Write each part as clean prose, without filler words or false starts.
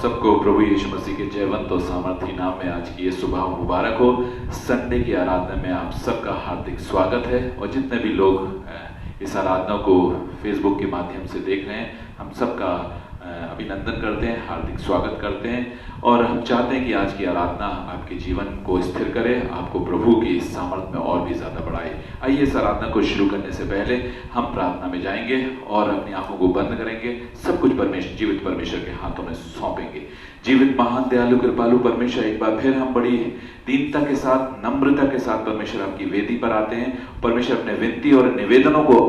सबको प्रभु यीशु मसीह के जयवंत और सामर्थी नाम में आज की ये सुबह मुबारक हो। संडे की आराधना में आप सबका हार्दिक स्वागत है और जितने भी लोग इस आराधना को फेसबुक के माध्यम से देख रहे हैं, हम सबका अभिनंदन करते हैं, हार्दिक स्वागत करते हैं और हम चाहते हैं कि आज की आराधना आपके जीवन को स्थिर करे, आपको प्रभु की सामर्थ में और भी ज़्यादा बढ़ाए। आइए इस आराधना को शुरू करने से पहले हम प्रार्थना में जाएंगे और अपनी आंखों को बंद करेंगे, सब कुछ जीवित परमेश्वर के हाथों में सौंपेंगे। जीवित महान दयालु कृपालु परमेश्वर, एक बार फिर हम बड़ी दीनता के साथ, नम्रता के साथ परमेश्वर आपकी वेदी पर आते हैं। परमेश्वर अपने विनती और निवेदनों को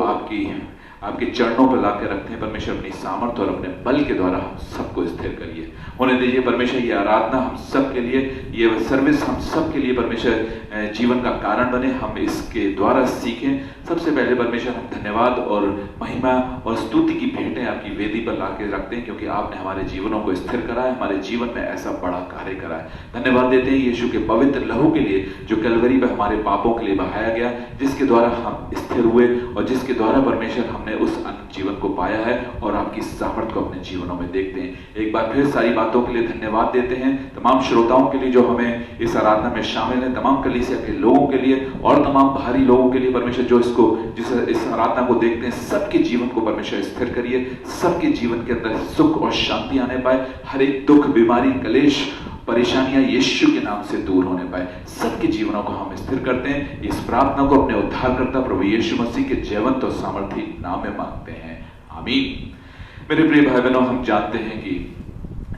आपके चरणों पर लाकर रखते हैं। परमेश्वर अपनी सामर्थ और अपने बल के द्वारा सबको स्थिर करिए, होने दीजिए। परमेश्वर ये आराधना हम सब के लिए, ये सर्विस हम सब के लिए परमेश्वर जीवन का कारण बने, हम इसके द्वारा सीखें। सबसे पहले परमेश्वर हम धन्यवाद और महिमा और स्तुति की भेंटें आपकी वेदी पर लाके रखते हैं, क्योंकि आपने हमारे जीवनों को स्थिर करा है, हमारे जीवन में ऐसा बड़ा कार्य करा है। धन्यवाद देते हैं यीशु के पवित्र लहू के लिए, जो कलवरी पर हमारे पापों के लिए बहाया गया, जिसके द्वारा हम स्थिर हुए और जिसके द्वारा परमेश्वर हमने उस अनंत जीवन को पाया है और आपकी सामर्थ को अपने जीवनों में देखते हैं। एक बार फिर सारी बातों के लिए धन्यवाद देते हैं। तमाम श्रोताओं के लिए जो हमें इस आराधना में शामिल हैं, तमाम कलीसिया के लोगों के लिए और तमाम बाहरी लोगों के लिए परमेश्वर जो इस आराधना को देखते हैं, सबके जीवन को परमेश्वर स्थिर करिए, सबके जीवन के अंदर सुख और शांति आने पाए, हर एक दुख, बीमारी, क्लेश, परेशानियां यीशु के नाम से दूर होने पाए, सबके जीवनों को हम स्थिर करते हैं। इस प्रार्थना को अपने उद्धारकर्ता प्रभु यीशु मसीह के जयवंत और सामर्थी नाम में मांगते हैं, आमीन। मेरे प्रिय भाई बहनों, हम जानते हैं कि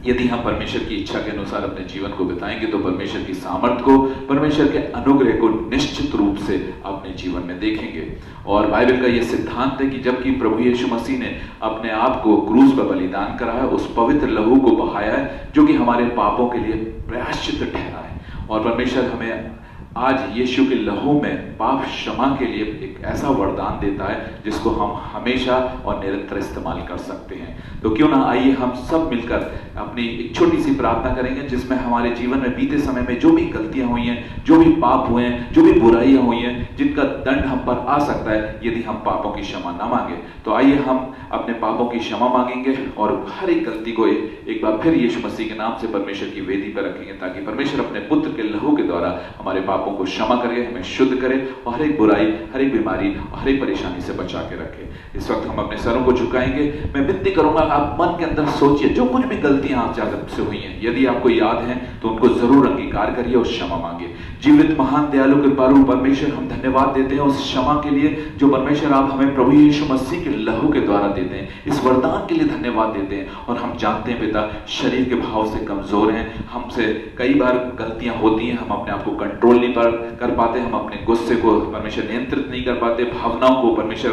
यदि हम परमेश्वर की इच्छा के अनुसार अपने जीवन को बिताएंगे तो परमेश्वर की सामर्थ को, परमेश्वर के अनुग्रह को निश्चित रूप से अपने जीवन में देखेंगे। और बाइबल का यह सिद्धांत है कि जबकि प्रभु यीशु मसीह ने अपने आप को क्रूस पर बलिदान करा है, उस पवित्र लहू को बहाया है जो कि हमारे पापों के लिए प्रायश्चित ठहरा है, और परमेश्वर हमें आज यीशु के लहू में पाप क्षमा के लिए एक ऐसा वरदान देता है जिसको हम हमेशा और निरंतर इस्तेमाल कर सकते हैं। तो क्यों ना आइए हम सब मिलकर अपनी एक छोटी सी प्रार्थना करेंगे, जिसमें हमारे जीवन में बीते समय में जो भी गलतियां हुई हैं, जो भी पाप हुए हैं, जो भी बुराइयां हुई हैं, जिनका दंड हम पर आ सकता है यदि हम पापों की क्षमा ना मांगे, तो आइए हम अपने पापों की क्षमा मांगेंगे और हर एक गलती को एक बार फिर यीशु मसीह के नाम से परमेश्वर की वेदी पर रखेंगे, ताकि परमेश्वर अपने पुत्र के लहू के द्वारा हमारे पापों को क्षमा करे, हमें शुद्ध करे और हर एक बुराई, हर एक बीमारी और हर एक परेशानी से बचा के रखे। इस वक्त हम अपने सरों को झुकाएंगे। मैं विनती करूंगा, आप मन के अंदर सोचिए जो कुछ भी गलतियां आप से हुई हैं, यदि आपको याद हैं तो उनको जरूर अंगीकार करिए और क्षमा मांगिए। जीवित महान दयालु कृपालु परमेश्वर, हम धन्यवाद देते हैं उस क्षमा के लिए जो परमेश्वर आप हमें प्रभु यीशु मसीह के लहू के द्वारा देते हैं। इस वरदान के लिए धन्यवाद देते हैं। और हम जानते हैं पिता, शरीर के भाव से कमजोर हैं, हमसे कई बार गलतियां होती हैं, हम अपने आप को कंट्रोल नहीं कर पाते, हम अपने गुस्से को परमेश्वर नियंत्रित नहीं कर पाते, भावनाओं को परमेश्वर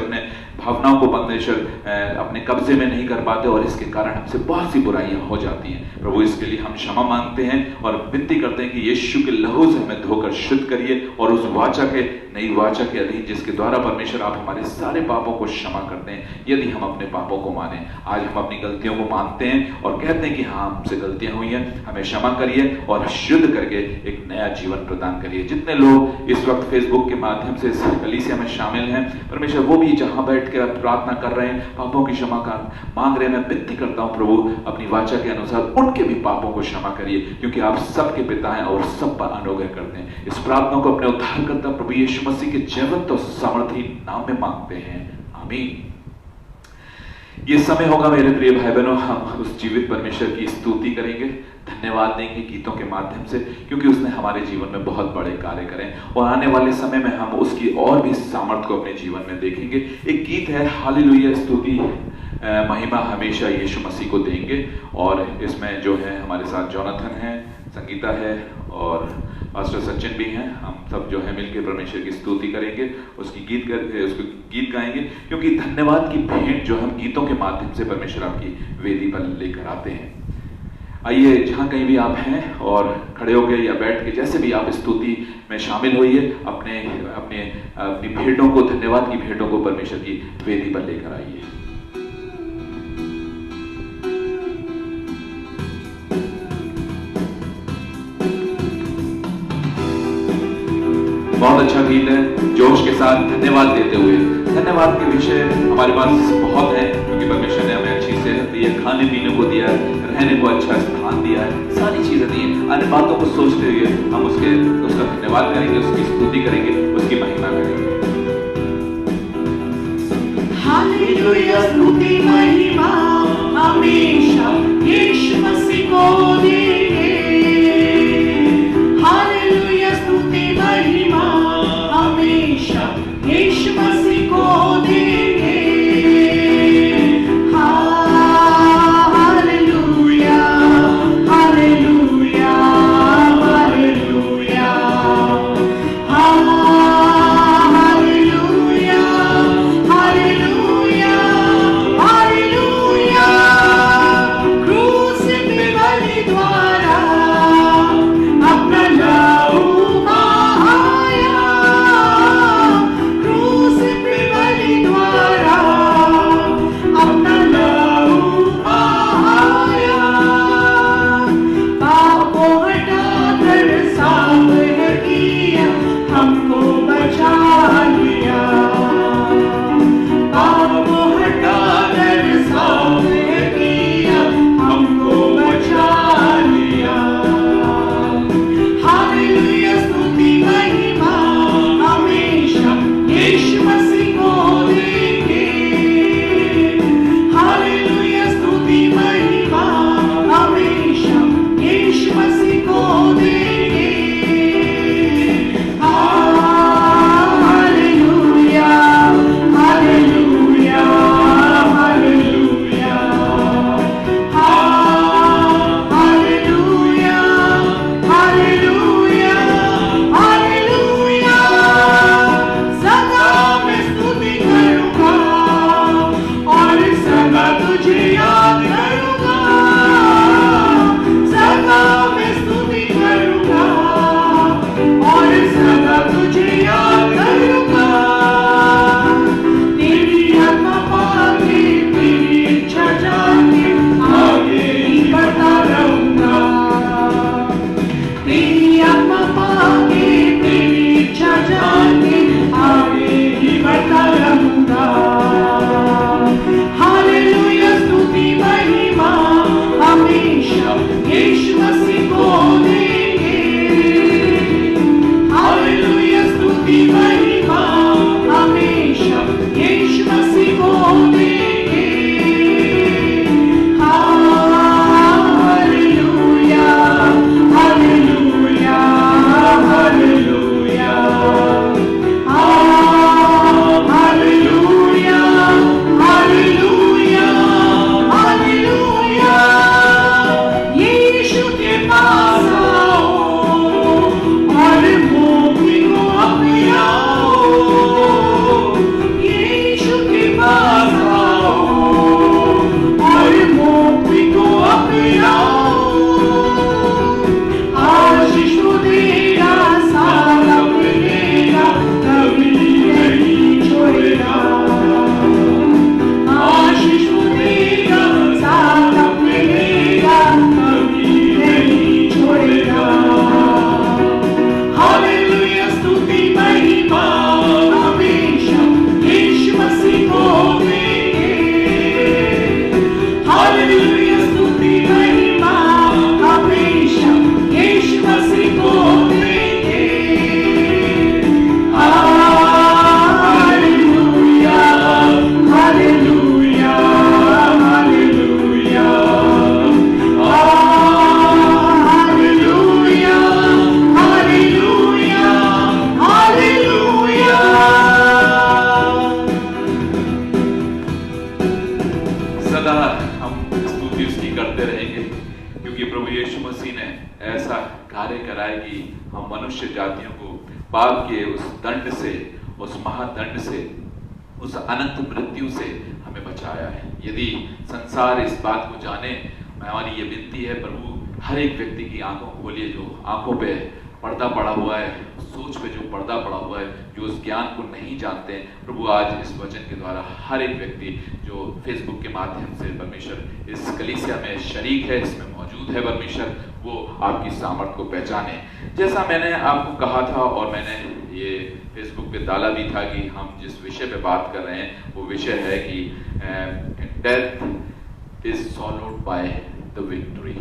अपने कब्जे में नहीं कर पाते, और इसके कारण हमसे बहुत सी बुराइयां हो जाती हैं। प्रभु, इसके लिए हम क्षमा मांगते हैं और विनती करते हैं कि यीशु के लहू से हमें धोकर शुद्ध करिए और उस वाचा के, नई वाचा के अधीन जिसके द्वारा परमेश्वर आप हमारे सारे पापों को क्षमा करते हैं, यदि हम अपने पापों को माने। आज हम अपनी गलतियों को मानते हैं और कहते हैं कि हाँ, हमसे गलतियां हुई हैं, हमें क्षमा करिए और शुद्ध करके एक नया जीवन प्रदान करिए। जितने लोग इस वक्त फेसबुक के माध्यम से इस कलीसिया में शामिल हैं, परमेश्वर वो भी जहां बैठ के प्रार्थना कर रहे हैं, पापों की क्षमा का मांग रहे हैं, मैं विनती करता हूं प्रभु, अपनी वाचा के अनुसार उनके भी पापों को क्षमा करिए, क्योंकि आप सबके पिता हैं और सब पर अनुग्रह करते हैं। इस प्रार्थना को अपने उद्धारकर्ता प्रभु यीशु मसीह के जयवंत और सामर्थी नाम में मांगते हैं, आमीन। ये समय होगा मेरे प्रिय भाई बहनों, हम उस जीवित परमेश्वर की स्तुति करेंगे, धन्यवाद देंगे गीतों के माध्यम से, क्योंकि उसने हमारे जीवन में बहुत बड़े कार्य करें और आने वाले समय में हम उसकी और भी सामर्थ को अपने जीवन में देखेंगे। एक गीत है, हालेलुया, स्तुति महिमा हमेशा यीशु मसीह को देंगे, और इसमें जो है हमारे साथ जोनाथन है, संगीता है और पास्टर सचिन भी हैं। हम सब जो है मिलकर परमेश्वर की स्तुति करेंगे, उसको गीत गाएंगे, क्योंकि धन्यवाद की भेंट जो हम गीतों के माध्यम से परमेश्वर आपकी वेदी पर लेकर आते हैं। आइए जहाँ कहीं भी आप हैं और खड़े होकर या बैठ के जैसे भी आप स्तुति में शामिल होइए, अपने अपने अपनी भेंटों को, धन्यवाद की भेंटों को परमेश्वर की वेदी पर लेकर आइए। बहुत अच्छा गीत है, जोश के साथ धन्यवाद देते हुए। धन्यवाद के विषय हमारे पास बहुत है, क्योंकि परमेश्वर ने हमें अच्छी सेहत दी है, खाने पीने को दिया है, रहने को अच्छा स्थान दिया है, सारी चीजें दी हैं। अन्य बातों को सोचते हुए हम उसका धन्यवाद करेंगे, उसकी स्तुति करेंगे, उसकी महिमा करेंगे। हालेलुया, स्तुति महिमा हमेशा यीशु मसीह को देंगे। हालेलुया, स्तुति महिमा हमेशा यीशु मसीह को देंगे। Hallelujah, hallelujah, hallelujah, hallelujah, hallelujah, hallelujah. क्रूस पे बलि द्वारा अपना लहू बहाया। क्रूस पे बलि द्वारा अपना लहू बहाया। पापों हटाकर साफ किया, हमको बचा लिया। पापों हटाकर साफ किया, हमको बचा लिया। हालेलुया, स्तुति महिमा हमेशा यीशु मसीह को देंगे। हालेलुया, स्तुति महिमा हमेशा यीशु मसीह को देंगे। Hallelujah, hallelujah, hallelujah, hallelujah, hallelujah, hallelujah. सदा मैं स्तुति करूंगा और सदा तुझे याद करूंगा। सदा मैं स्तुति करूंगा और सदा तुझे याद करूंगा। तेरी आत्मा पाके, तेरी इच्छा जाके आगे ही बढ़ता रहूंगा। तेरी आत्मा पाके, तेरी इच्छा जाके आगे ही बढ़ता रहूंगा। हालेलुया, स्तुति महिमा हमेशा यीशु मसीह को देंगे। हालेलुया, स्तुति महिमा हमेशा यीशु मसीह को देंगे। Hallelujah, hallelujah, hallelujah, hallelujah, hallelujah, hallelujah. Yeshu के पास आओ और मुक्ति को अपनाओ। यीशु के पास आओ और मुक्ति को अपनाओ। आशीष देगा, साथ अपनेगा, कभी नहीं छोड़ेगा। आशीष देगा, साथ अपनेगा, कभी नहीं छोड़ेगा। हालेलुया, स्तुति महिमा हमेशा यीशु मसीह को देंगे। हालेलुया, स्तुति महिमा हमेशा यीशु मसीह को देंगे। Hallelujah, hallelujah, hallelujah, hallelujah, hallelujah, hallelujah. सदा हम स्तुति उसकी करते रहेंगे, क्योंकि प्रभु यीशु मसीह ने ऐसा कार्य करा है कि हम मनुष्य जातियों को पाप के उस दंड से, उस महादंड से, उस अनंत मृत्यु से हमें बचाया है। यदि संसार इस बात को जाने हमारी ये विनती है प्रभु, हर एक व्यक्ति की आंखों खोलिए, जो आंखों पे पर्दा पड़ा हुआ है, सोच पे जो पर्दा पड़ा हुआ है, जो उस ज्ञान को नहीं जानते हैं। प्रभु आज इस वचन के द्वारा हर एक व्यक्ति जो फेसबुक के माध्यम से परमेश्वर इस कलीसिया में शरीक है, इसमें मौजूद है परमेश्वर, वो आपकी सामर्थ को पहचाने। जैसा मैंने आपको कहा था और मैंने ये फेसबुक पे डाला भी था कि हम जिस विषय पे बात कर रहे हैं वो विषय है कि death is solved by the victory.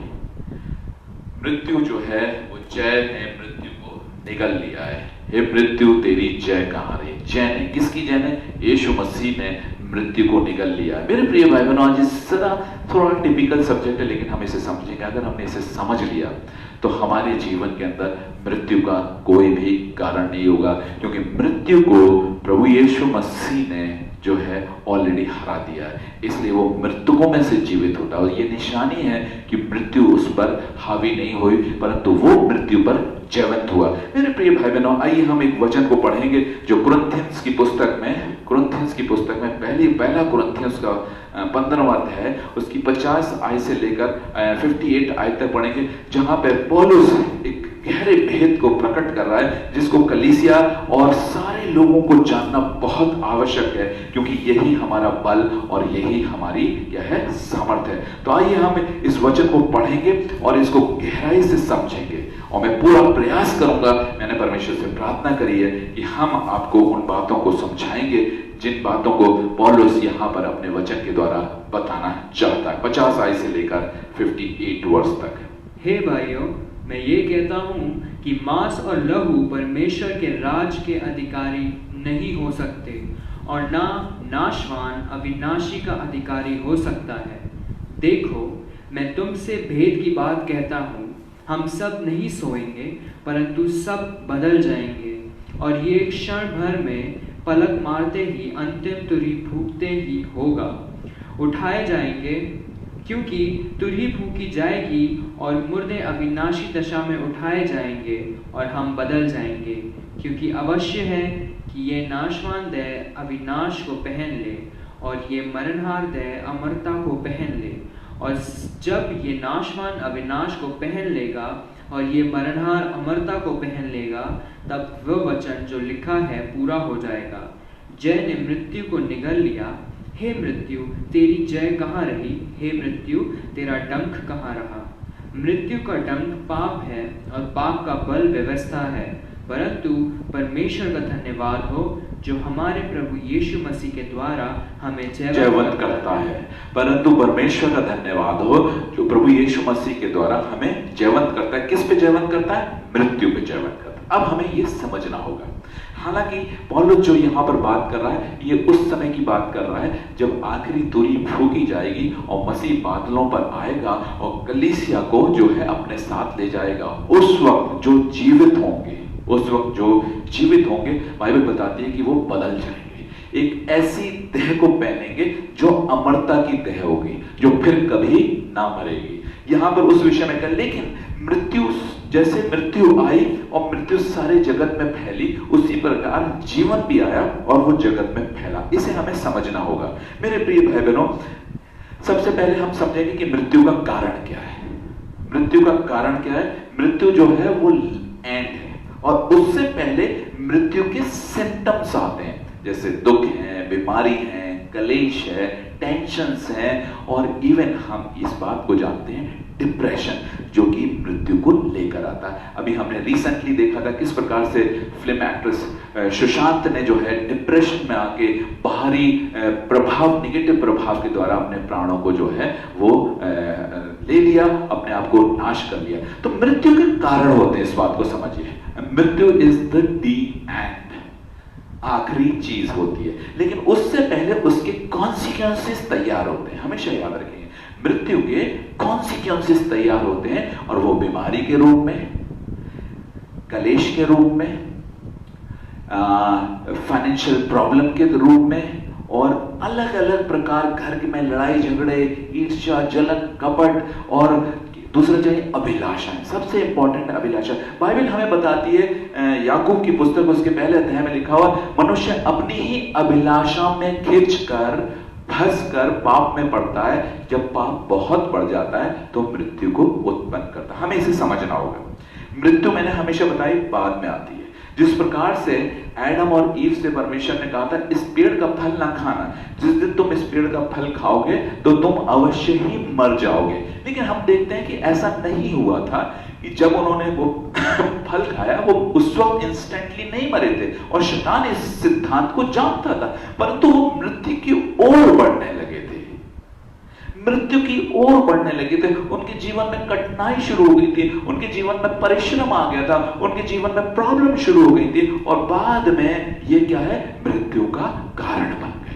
मृत्यु जो है वो जय ने मृत्यु को निगल लिया है। हे मृत्यु तेरी जय कहाँ रही? जय ने, किसकी जय ने? यीशु मसीह ने मृत्यु को निगल लिया है। मेरे प्रिय भाई बहनों, आज इसका थोड़ा टिपिकल सब्जेक्ट है, लेकिन हम इसे समझेंगे। अगर हमने इसे समझ लिया तो हमारे जीवन के अंदर मृत्यु का कोई भी कारण नहीं होगा, क्योंकि मृत्यु को प्रभु यीशु मसीह ने जो है ऑलरेडी हरा दिया है। इसलिए वो मृतकों में से जीवित होता है और ये निशानी है कि मृत्यु उस पर हावी नहीं हुई, परंतु वो मृत्यु पर जयवंत हुआ। मेरे प्रिय भाई बहनों, आइए हम एक वचन को पढ़ेंगे जो कुरिन्थियंस की पुस्तक में पहला कुरिन्थियंस का 15वां अध्याय उसकी 50 आयत से लेकर 58 आयत तक पढ़ेंगे, जहां पर पौलुस एक गहरे भेद को प्रकट कर रहा है, जिसको कलीसिया और सारे लोगों को जानना बहुत आवश्यक है, क्योंकि यही हमारा बल और यही हमारी क्या है, सामर्थ्य है। तो आइए हम इस वचन को पढ़ेंगे और इसको गहराई से समझेंगे, और मैं पूरा प्रयास करूंगा, मैंने परमेश्वर से प्रार्थना करी है कि हम आपको उन बातों को समझाएंगे जिन बातों को पौलुस यहाँ पर अपने वचन के द्वारा बताना चाहता है। 50 आयत से लेकर 58 वर्ष तक। हे भाइयों, मैं ये कहता हूँ कि मांस और लहू परमेश्वर के राज के अधिकारी नहीं हो सकते, और ना नाशवान अविनाशी का अधिकारी हो सकता है। देखो, मैं तुमसे भेद की बात कहता हूँ, हम सब नहीं सोएंगे, परंतु सब बदल जाएंगे, और ये क्षण भर में पलक मारते ही अंतिम तुरही फूंकते ही होगा। उठाए जाएंगे, क्योंकि तुरही फूंकी जाएगी और मुर्दे अविनाशी दशा में उठाए जाएंगे, और हम बदल जाएंगे, क्योंकि अवश्य है कि ये नाशवान देह अविनाश को पहन ले, और ये मरणहार देह अमरता को पहन ले। और जब ये नाशवान अविनाश को पहन लेगा और ये मरणहार अमरता को पहन लेगा, तब वह वचन जो लिखा है पूरा हो जाएगा, जय ने मृत्यु को निगल लिया। हे मृत्यु तेरी जय कहाँ रही? हे मृत्यु तेरा डंक कहाँ रहा? मृत्यु का डंक पाप है और पाप का बल व्यवस्था है, परंतु परमेश्वर का धन्यवाद हो जो हमारे प्रभु यीशु मसीह के द्वारा हमें जयवंत करता है। परंतु परमेश्वर का धन्यवाद हो जो प्रभु यीशु मसीह के द्वारा हमें जयवंत करता है। किस पे जयवंत करता है? मृत्यु पे जयवंत करता है। अब हमें ये समझना होगा, हालांकि पौलुस जो यहाँ पर बात कर रहा है, ये उस समय की बात कर रहा है जब आखिरी तुरही फूंकी जाएगी और मसीह बादलों पर आएगा और कलीसिया को जो है अपने साथ ले जाएगा। उस वक्त जो जीवित होंगे, बाइबल बताती है कि वो बदल जाएंगे, एक ऐसी देह को पहनेंगे जो अमरता की देह होगी, जो फिर कभी ना मरेगी। यहाँ पर उस विषय में कर, लेकिन मृत्यु, जैसे मृत्यु आई और मृत्यु सारे जगत में फैली, उसी प्रकार जीवन भी आया और वो जगत में फैला। इसे हमें समझना होगा। मेरे प्रिय भाई बहनों, सबसे पहले हम समझेंगे कि मृत्यु का कारण क्या है। मृत्यु का कारण क्या है? मृत्यु जो है वो एंड है, और उससे पहले मृत्यु के सिम्टम्स आते हैं, जैसे दुख है, बीमारी है, कलेश है, टेंशन्स हैं, और इवन हम इस बात को जानते हैं डिप्रेशन, जो कि मृत्यु को लेकर आता है। अभी हमने रिसेंटली देखा था किस प्रकार से फिल्म एक्ट्रेस सुशांत ने जो है डिप्रेशन में आके बाहरी प्रभाव, निगेटिव प्रभाव के द्वारा अपने प्राणों को जो है वो ले लिया, अपने आप को नाश कर लिया। तो मृत्यु के कारण होते हैं, इस बात को समझिए। मृत्यु इज द दी एंड, आखिरी चीज होती है, लेकिन उससे पहले उसके कॉन्सिक्वेंसेस तैयार होते हैं। हमेशा याद रखेंगे, मृत्यु के कॉन्सिक्वेंसेस तैयार होते हैं, और वो बीमारी के रूप में, कलेश के रूप में, फाइनेंशियल प्रॉब्लम के रूप में, और अलग अलग प्रकार घर में लड़ाई झगड़े, ईर्ष्या, जलन, कपट, और दूसरा जो है अभिलाषाएं। सबसे इंपॉर्टेंट अभिलाषा बाइबल हमें बताती है, याकूब की पुस्तक उसके पहले अध्याय में लिखा हुआ, मनुष्य अपनी ही अभिलाषा में खिंचकर फंस कर पाप में पड़ता है। जब पाप बहुत बढ़ जाता है तो मृत्यु को उत्पन्न करता है। हमें इसे समझना होगा। मृत्यु मैंने हमेशा बताई बाद में आती है। जिस प्रकार से एडम और ईव से परमेश्वर ने कहा था इस पेड़ का फल ना खाना, जिस दिन तुम इस पेड़ का फल खाओगे तो तुम अवश्य ही मर जाओगे। लेकिन हम देखते हैं कि ऐसा नहीं हुआ था कि जब उन्होंने वो फल खाया वो उस वक्त इंस्टेंटली नहीं मरे थे, और शैतान इस सिद्धांत को जानता था, परंतु वो मृत्यु की ओर बढ़ने लगे थे, मृत्यु की ओर बढ़ने लगे थे। उनके जीवन में कठिनाई शुरू हो गई थी, उनके जीवन में परिश्रम आ गया था, उनके जीवन में प्रॉब्लम शुरू हो गई थी, और बाद में ये क्या है, मृत्यु का कारण बन गए।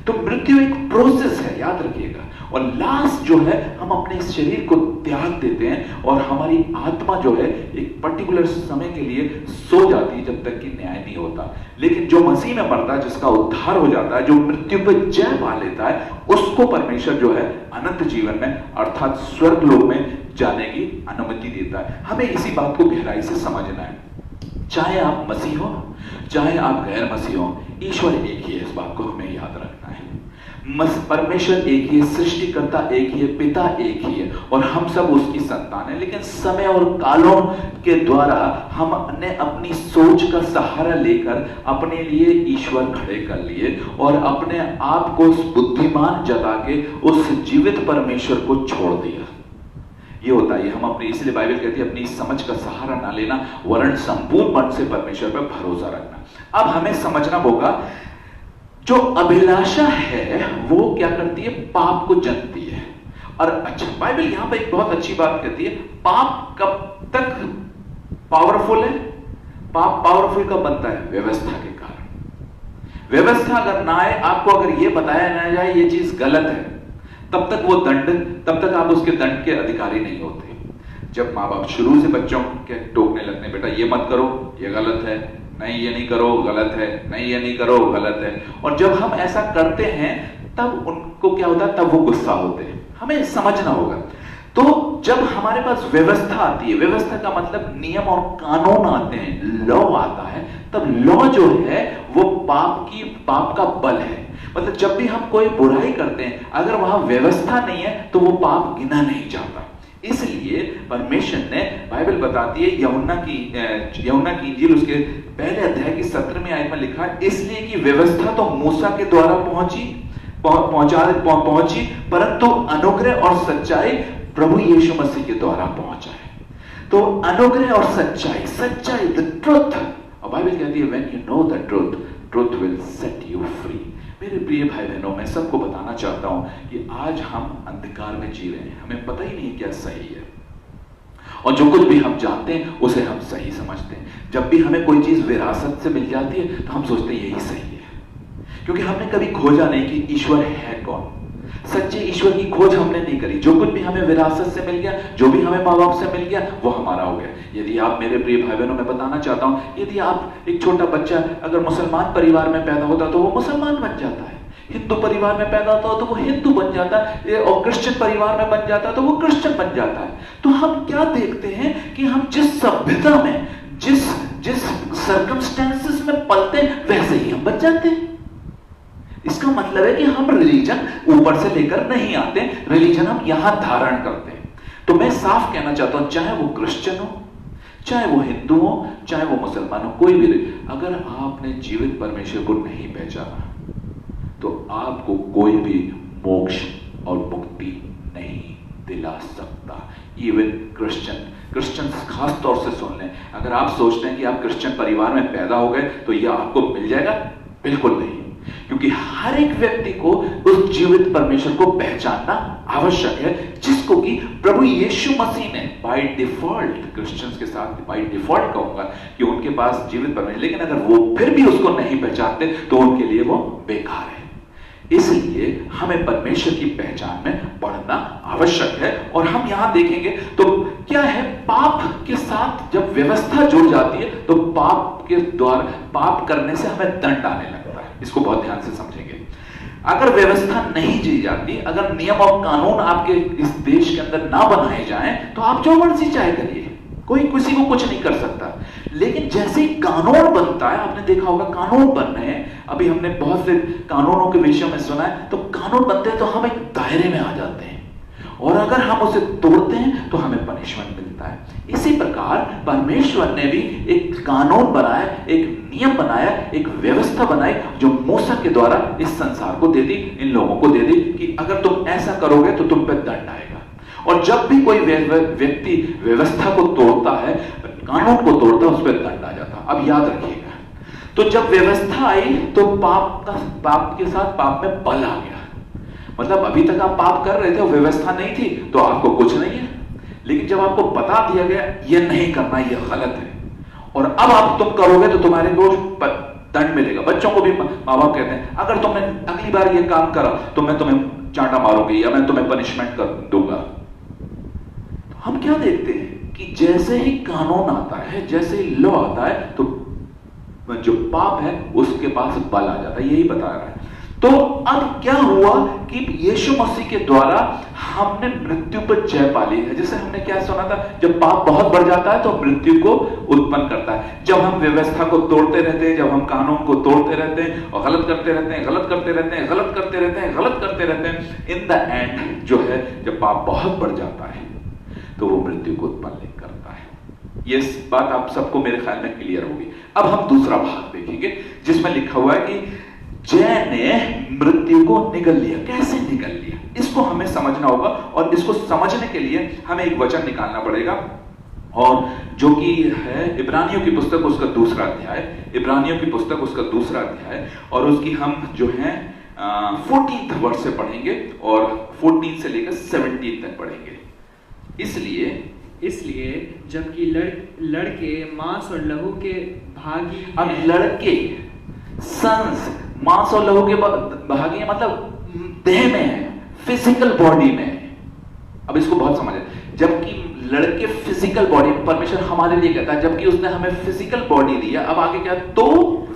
तो मृत्यु एक प्रोसेस है, याद रखिएगा। और लास्ट जो है, हम अपने इस शरीर को त्याग देते हैं और हमारी आत्मा जो है एक पर्टिकुलर समय के लिए सो जाती है जब तक कि न्याय नहीं होता। लेकिन जो मसीह में मरता है, जिसका उद्धार हो जाता है, जो मृत्यु पर जय पा लेता है, उसको परमेश्वर जो है अनंत जीवन में अर्थात स्वर्ग लोक में जाने की अनुमति देता है। हमें इसी बात को गहराई से समझना है। चाहे आप मसीह हो, चाहे आप गैर मसीह हो, ईश्वर एक ही है, इस बात को हमें याद रखना है। परमेश्वर एक ही है, सृष्टिकर्ता एक ही है, पिता एक ही है, और हम सब उसकी संतान है। लेकिन समय और कालों के द्वारा हमने अपनी सोच का सहारा लेकर अपने लिए ईश्वर खड़े कर लिए और अपने आप को बुद्धिमान जता के उस जीवित परमेश्वर को छोड़ दिया। ये होता है, हम अपनी, इसलिए बाइबल कहती है अपनी समझ का सहारा ना लेना, वरन संपूर्ण मन से परमेश्वर पर भरोसा रखना। अब हमें समझना होगा, जो अभिलाषा है वो क्या करती है, पाप को जन्मती है। और अच्छा, बाइबल यहां पर एक बहुत अच्छी बात कहती है, पाप कब तक पावरफुल है, पाप पावरफुल कब बनता है, व्यवस्था के कारण। व्यवस्था अगर ना आए, आपको अगर ये बताया ना जाए ये चीज गलत है, तब तक वो दंड, तब तक आप उसके दंड के अधिकारी नहीं होते। जब माँ बाप शुरू से बच्चों के टोकने लगते, बेटा ये मत करो, ये गलत है, नहीं ये नहीं करो, गलत है, नहीं ये नहीं करो, गलत है, और जब हम ऐसा करते हैं तब उनको क्या होता है, तब वो गुस्सा होते हैं। हमें समझना होगा। तो जब हमारे पास व्यवस्था आती है, व्यवस्था का मतलब नियम और कानून आते हैं, लॉ आता है, तब लॉ जो है वो पाप का बल है। मतलब जब भी हम कोई बुराई करते हैं, अगर वहां व्यवस्था नहीं है तो वो पाप गिना नहीं जाता। इसलिए परमेश्वर ने, बाइबल बताती है, यूहन्ना की इंजील उसके पहले अध्याय की 17वीं आयत में लिखा है, इसलिए कि व्यवस्था तो मूसा के द्वारा पहुंची, परंतु अनुग्रह और सच्चाई प्रभु यीशु मसीह के द्वारा पहुंचा है। तो अनुग्रह और सच्चाई, द ट्रुथ, और बाइबल कहती है when you know the truth will set you free. मेरे प्रिय भाई बहनों, मैं सबको बताना चाहता हूं कि आज हम अंधकार में जी रहे हैं, हमें पता ही नहीं क्या सही है, और जो कुछ भी हम जानते हैं उसे हम सही समझते हैं। जब भी हमें कोई चीज विरासत से मिल जाती है तो हम सोचते हैं यही सही है, क्योंकि हमने कभी खोजा नहीं कि ईश्वर है कौन। सच्चे ईश्वर की खोज हमने नहीं करी। जो कुछ भी हमें विरासत से मिल गया, जो भी हमें माँ बाप से मिल गया, वो हमारा हो गया। यदि आप, मेरे प्रिय भाई बहनों, मैं बताना चाहता हूं, यदि आप, एक छोटा बच्चा अगर मुसलमान परिवार में पैदा होता तो वो मुसलमान बन जाता है, हिंदू परिवार में पैदा होता हो तो वो हिंदू बन जाता है, और क्रिश्चियन परिवार में बन जाता है तो वो क्रिश्चियन बन जाता है। तो हम क्या देखते हैं कि हम जिस सभ्यता में, जिस सर्कमस्टेंसेस में पलते हैं, वैसे ही हम बन जाते हैं। इसका मतलब है कि हम रिलीजन ऊपर से लेकर नहीं आते, रिलीजन हम यहां धारण करते हैं। तो मैं साफ कहना चाहता हूं, चाहे वो क्रिश्चियन हो, चाहे वो हिंदू हो, चाहे वो मुसलमान हो, कोई भी, अगर आपने जीवित परमेश्वर को नहीं पहचाना तो आपको कोई भी मोक्ष और मुक्ति नहीं दिला सकता। इवन क्रिश्चियन खास तौर से सुन लें, अगर आप सोचते हैं कि आप क्रिश्चियन परिवार में पैदा हो गए तो यह आपको मिल जाएगा, बिल्कुल नहीं। क्योंकि हर एक व्यक्ति को उस जीवित परमेश्वर को पहचानना आवश्यक है, जिसको कि प्रभु यीशु मसीह ने बाय डिफॉल्ट, क्रिश्चियंस के साथ बाय डिफॉल्ट कहूंगा कि उनके पास जीवित परमेश्वर, लेकिन अगर वो फिर भी उसको नहीं पहचानते तो उनके लिए वो बेकार है। इसलिए हमें परमेश्वर की पहचान में बढ़ना आवश्यक है। और हम यहां देखेंगे तो क्या है, पाप के साथ जब व्यवस्था जुड़ जाती है तो पाप के द्वारा, पाप करने से हमें दंड आने लगता है। इसको बहुत ध्यान से समझेंगे। अगर व्यवस्था नहीं जी जाती, अगर नियम और कानून आपके इस देश के अंदर ना बनाए जाएं, तो आप जो मर्जी चाहे करिए, कोई किसी को कुछ नहीं कर सकता। लेकिन जैसे ही कानून बनता है, आपने देखा होगा कानून बन रहे हैं, अभी हमने बहुत से कानूनों के विषय में सुना है, तो कानून बनते हैं तो हम एक दायरे में आ जाते हैं, और अगर हम उसे तोड़ते हैं तो हमें पनिशमेंट मिलता है। इसी प्रकार परमेश्वर ने भी एक कानून बनाया, एक नियम बनाया, एक व्यवस्था बनाई, जो मूसा के द्वारा इस संसार को दे दी, इन लोगों को दे दी कि अगर तुम ऐसा करोगे तो तुम पे दंड आएगा। और जब भी कोई व्यक्ति व्यवस्था को तोड़ता है, कानून को तोड़ता है, उस पर दंड आ जाता। अब याद रखिएगा, तो जब व्यवस्था आई तो पाप के साथ पाप में बल आ गया। मतलब अभी तक आप पाप कर रहे थे, व्यवस्था नहीं थी तो आपको कुछ नहीं है, लेकिन जब आपको बता दिया गया ये नहीं करना, ये गलत है, और अब आप तुम करोगे तो तुम्हारे को दंड मिलेगा। बच्चों को भी माँ बाप कहते हैं अगर तुमने अगली बार ये काम करा तो मैं तुम्हें चांटा मारूंगी या मैं तुम्हें पनिशमेंट कर दूंगा। तो हम क्या देखते हैं कि जैसे ही कानून आता है, जैसे ही लॉ आता है, तो जो पाप है उसके पास बल आ जाता है। यही बता रहा है। तो अब क्या हुआ कि यीशु मसीह के द्वारा हमने मृत्यु पर जय पा ली है। जैसे हमने क्या सुना था, जब पाप बहुत बढ़ जाता है तो मृत्यु को उत्पन्न करता है। जब हम व्यवस्था को तोड़ते रहते हैं, जब हम कानून को तोड़ते रहते हैं और गलत करते रहते हैं, गलत करते रहते हैं, गलत करते रहते हैं, गलत करते रहते हैं, इन द एंड जो है जब पाप बहुत बढ़ जाता है तो वो मृत्यु को उत्पन्न करता है। ये बात आप सबको मेरे ख्याल में क्लियर होगी। अब हम दूसरा भाग देखेंगे जिसमें लिखा हुआ है कि जय ने मृत्यु को निगल लिया। कैसे निगल लिया, इसको हमें समझना होगा, और इसको समझने के लिए हमें एक वचन निकालना पड़ेगा, और जो कि है इब्रानियों की पुस्तक उसका दूसरा अध्याय, इब्रानियों की पुस्तक उसका दूसरा अध्याय, और उसकी हम जो है 14th वर्ष से पढ़ेंगे और 14 से लेकर 17 तक पढ़ेंगे। इसलिए जबकि लड़के मांस और लहू के भागी, अब लड़के सन्स मांस और लहू के भागी मतलब देह में है, फिजिकल बॉडी में है। अब इसको बहुत समझे, जबकि लड़के फिजिकल बॉडी, परमेश्वर हमारे लिए कहता है जबकि उसने हमें फिजिकल बॉडी दिया, अब आगे क्या, तो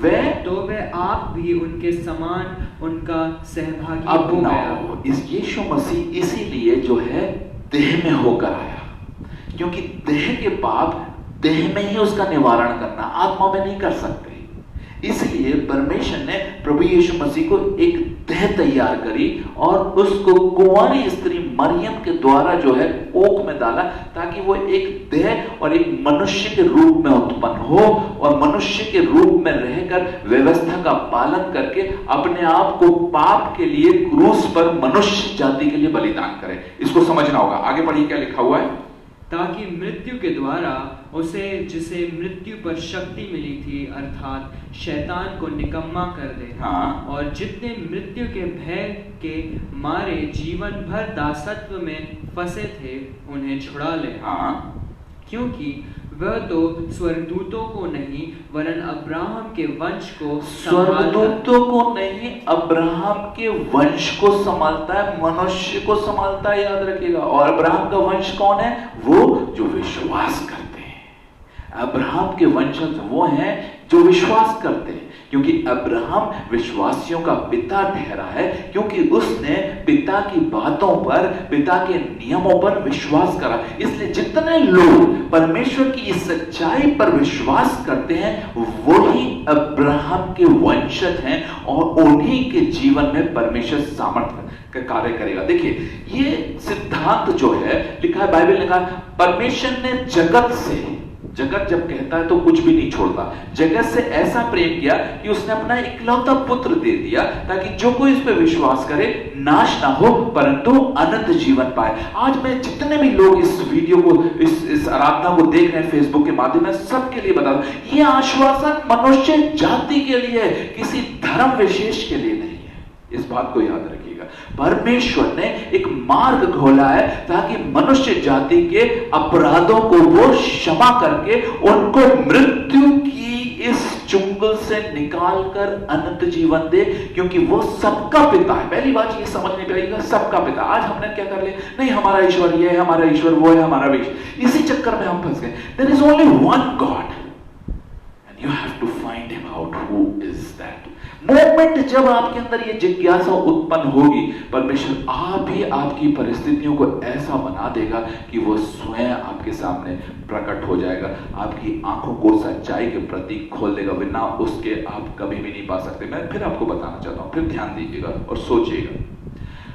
वे आप भी उनके समान उनका सहभागी अब हो गया। इस यीशु मसीह इसीलिए जो है देह में होकर आया, क्योंकि देह के पाप देह में ही उसका निवारण करना, आत्मा में नहीं कर सकते। इसलिए परमेश्वर ने प्रभु यीशु मसीह को एक देह तैयार करी और उसको कुंवारी स्त्री मरियम के द्वारा जो है ओक में डाला, ताकि वो एक देह और एक मनुष्य के रूप में उत्पन्न हो, और मनुष्य के रूप में रहकर व्यवस्था का पालन करके अपने आप को पाप के लिए क्रूस पर मनुष्य जाति के लिए बलिदान करे। इसको समझना होगा। आगे पढ़िए क्या लिखा हुआ है, ताकि मृत्यु के द्वारा उसे जिसे मृत्यु पर शक्ति मिली थी अर्थात शैतान को निकम्मा कर दे। हाँ। और जितने मृत्यु के भय के मारे जीवन भर दासत्व में फंसे थे उन्हें छुड़ा ले। हाँ। क्योंकि वह तो स्वर्गदूतों को नहीं वरन अब्राहम के वंश को स्वर्गदूतों को नहीं, अब्राहम के वंश को संभालता है, मनुष्य को संभालता है, याद रखिएगा। और अब्राहम का वंश कौन है, वो जो विश्वास करते हैं। अब्राहम के वंशज वो हैं जो विश्वास करते हैं, क्योंकि अब्राहम विश्वासियों का पिता ठहरा है, क्योंकि उसने पिता की बातों पर, पिता के नियमों पर विश्वास करा। इसलिए जितने लोग परमेश्वर की इस सच्चाई पर विश्वास करते हैं वही अब्राहम के वंशज हैं, और उन्हीं के जीवन में परमेश्वर सामर्थ्य का कार्य करेगा। देखिए ये सिद्धांत जो है लिखा है, बाइबल ने कहा परमेश्वर ने जगत से, जगत जब कहता है तो कुछ भी नहीं छोड़ता, जगत से ऐसा प्रेम किया कि उसने अपना इकलौता पुत्र दे दिया, ताकि जो कोई इस पर विश्वास करे नाश ना हो परंतु अनंत जीवन पाए। आज मैं जितने भी लोग इस वीडियो को, इस आराधना को देख रहे हैं फेसबुक के माध्यम में, सबके लिए बता दूं, ये आश्वासन मनुष्य जाति के लिए, किसी धर्म विशेष के लिए नहीं है। इस बात को याद रखिएगा। परमेश्वर ने एक मार्ग खोला है ताकि मनुष्य जाति के अपराधों को वो क्षमा करके उनको मृत्यु की इस चुंगल से निकालकर अनंत जीवन दे, क्योंकि वो सबका पिता है। पहली बात ये समझने पे आएगा, सबका पिता। आज हमने क्या कर लिया, नहीं हमारा ईश्वर ये है, हमारा ईश्वर वो है, हमारा ईश्वर, इसी चक्कर में हम फंस गए। There is only one God and you have to find him out, who is that. Moment जब आपके अंदर ये जिज्ञासा उत्पन्न होगी, परमेश्वर आप ही आपकी परिस्थितियों को ऐसा बना देगा कि वो स्वयं आपके सामने प्रकट हो जाएगा, आपकी आंखों को सच्चाई के प्रति खोल देगा, बिना उसके आप कभी भी नहीं पा सकते। मैं फिर आपको बताना चाहता हूं, फिर ध्यान दीजिएगा और सोचिएगा।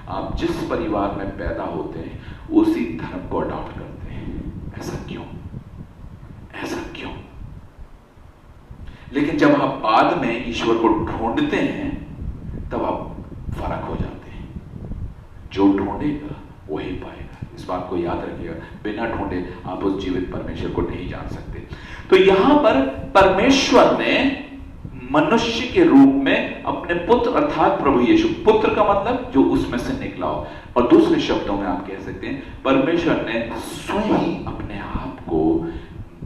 आप जिस परिवार में पैदा होते हैं उसी धर्म को अडॉप्ट करते हैं। ऐसा क्यों? ऐसा क्यों? लेकिन जब आप बाद में ईश्वर को ढूंढते हैं तब आप फर्क हो जाते हैं। जो ढूंढेगा वही पाएगा। इस बात को याद रखिएगा, बिना ढूंढे आप उस जीवित परमेश्वर को नहीं जान सकते। तो यहां पर परमेश्वर ने मनुष्य के रूप में अपने पुत्र अर्थात प्रभु यीशु, पुत्र का मतलब जो उसमें से निकला हो, और दूसरे शब्दों में आप कह सकते हैं परमेश्वर ने स्वयं ही अपने आप को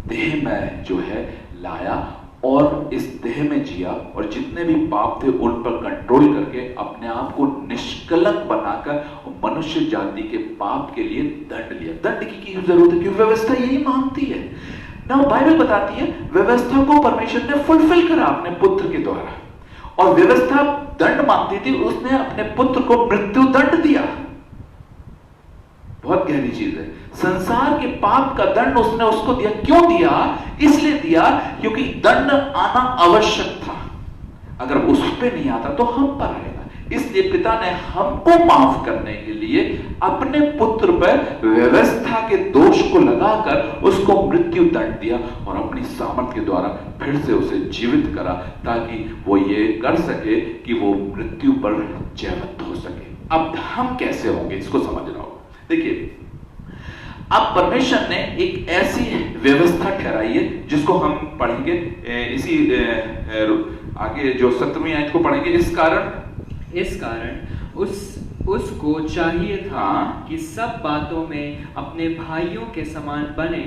देह में जो है लाया और इस देह में जिया, और जितने भी पाप थे उन पर कंट्रोल करके अपने आप को निष्कलंक बनाकर मनुष्य जाति के पाप के लिए दंड लिया। दंड की जरूरत है क्योंकि व्यवस्था यही मांगती है ना। बाइबल बताती है व्यवस्था को परमेश्वर ने फुलफिल करा अपने पुत्र के द्वारा, और व्यवस्था दंड मांगती थी, उसने अपने पुत्र को मृत्यु दंड दिया। बहुत गहरी चीज है। संसार के पाप का दंड उसने उसको दिया। क्यों दिया? इसलिए दिया क्योंकि दंड आना आवश्यक था। अगर उस पे नहीं आता तो हम पर आएगा। इसलिए पिता ने हमको माफ करने के लिए अपने पुत्र पर व्यवस्था के दोष को लगाकर उसको मृत्यु दंड दिया और अपनी सामर्थ्य के द्वारा फिर से उसे जीवित करा, ताकि वो ये कर सके कि वो मृत्यु पर जयवंत हो सके। अब हम कैसे होंगे इसको समझना होगा। देखिए, अब परमेश्वर ने एक ऐसी व्यवस्था ठहराई है जिसको हम पढ़ेंगे इसी आगे जो 17वीं आयत को पढ़ेंगे। इस कारण उसको चाहिए था कि सब बातों में अपने भाइयों के समान बने,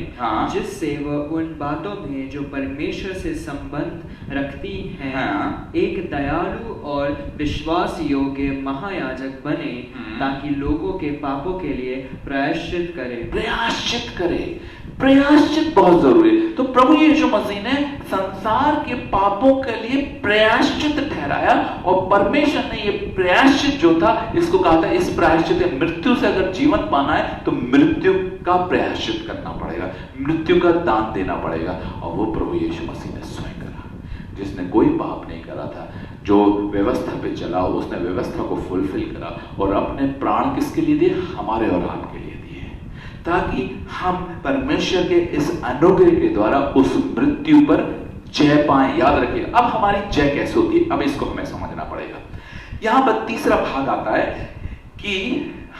जिससे वह उन बातों में जो परमेश्वर से संबंध रखती हैं एक दयालु और विश्वास योग्य महायाजक बने, ताकि लोगों के पापों के लिए प्रायश्चित करे। प्रायश्चित बहुत जरूरी है। तो प्रभु यीशु मसीह ने संसार के पापों के लिए प्रायश्चित ठहराया, और परमेश्वर ने ये प्रायश्चित जो था इसको कहा था, इस प्रायश्चित मृत्यु से अगर जीवन पाना है तो मृत्यु का प्रायश्चित करना पड़ेगा, मृत्यु का दान देना पड़ेगा, और वो प्रभु यीशु मसीह ने स्वयं करा, जिसने कोई पाप नहीं करा था, जो व्यवस्था पे चला उसने व्यवस्था को फुलफिल करा और अपने प्राण किसके लिए दिए? हमारे और आपके लिए दिए, ताकि हम परमेश्वर के इस अनुग्रह के द्वारा उस मृत्यु पर जय पाए। याद रखिए, अब हमारी जय कैसे होती है, अब इसको हमें समझना पड़ेगा। यहां पर तीसरा भाग आता है कि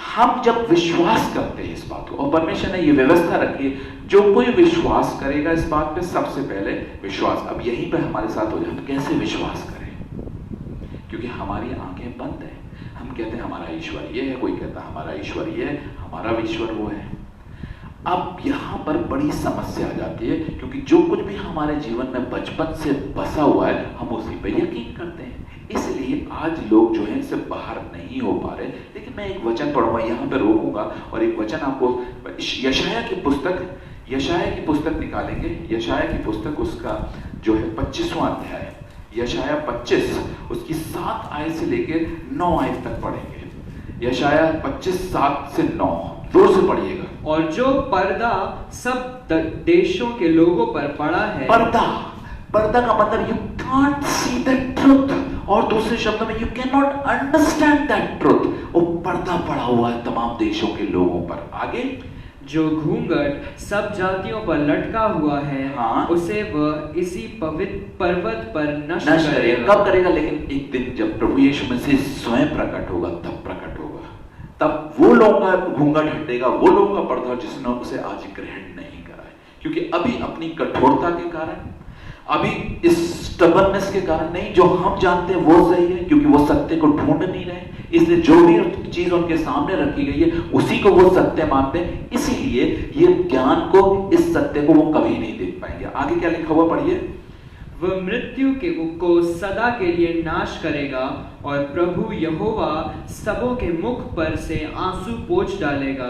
हम जब विश्वास करते हैं इस बात को, और परमेश्वर ने ये व्यवस्था रखी है, जो कोई विश्वास करेगा इस बात पे, सबसे पहले विश्वास। अब यहीं पे हमारे साथ हो जाए, कैसे विश्वास करें? क्योंकि हमारी आंखें बंद है। हम कहते हैं हमारा ईश्वर ये है, कोई कहता है हमारा ईश्वर ये है, हमारा ईश्वर वो है। अब यहां पर बड़ी समस्या आ जाती है, क्योंकि जो कुछ भी हमारे जीवन में बचपन से बसा हुआ है हम उसी पे यकीन करते हैं। इसलिए आज लोग जो है इससे बाहर नहीं हो पा रहे। लेकिन मैं एक वचन पढ़ूंगा, यहाँ पे रोकूंगा और एक वचन आपको यशाया की पुस्तक निकालेंगे। यशाया की पुस्तक उसका जो है 25वां अध्याय, यशाया 25 उसकी 7 आयत से लेकर 9 आयत तक पढ़ेंगे। यशाया 25 7 से 9 जोर से पढ़िएगा। और जो पर्दा सब देशों के लोगों पर पड़ा है, पर्दा का मतलब you can't see the truth, और दूसरे शब्दों में you can not understand that truth. वो पर्दा पड़ा हुआ है तमाम देशों के लोगों पर। आगे, जो घूंघट सब जातियों पर लटका हुआ है, उसे वह इसी पवित्र पर्वत पर नष्ट करेगा। कब करेगा? लेकिन एक दिन जब प्रभु यीशु मसीह स्वयं प्रकट होगा, तब प्रकट होगा। तब वो लोगों का घूंघट हटेगा, वो लोगों का पर्दा जिसने उसे आज ग्रहण नहीं करा है। क्योंकि अभी अपनी कठोरता के कारण, अभी इस स्टबर्ननेस के कारण नहीं, जो हम जानते हैं वो सही है, क्योंकि वो सत्य को ढूंढ नहीं रहे, इसलिए जो भी चीज उनके सामने रखी गई है उसी को वो सत्य मानते हैं। इसीलिए ये ज्ञान को, इस सत्य को वो कभी नहीं देख पाएंगे। आगे क्या लिखा हुआ पढ़िए। वह मृत्यु को सदा के लिए नाश करेगा, और प्रभु यहोवा सबों के मुख पर से आंसू पोंछ डालेगा,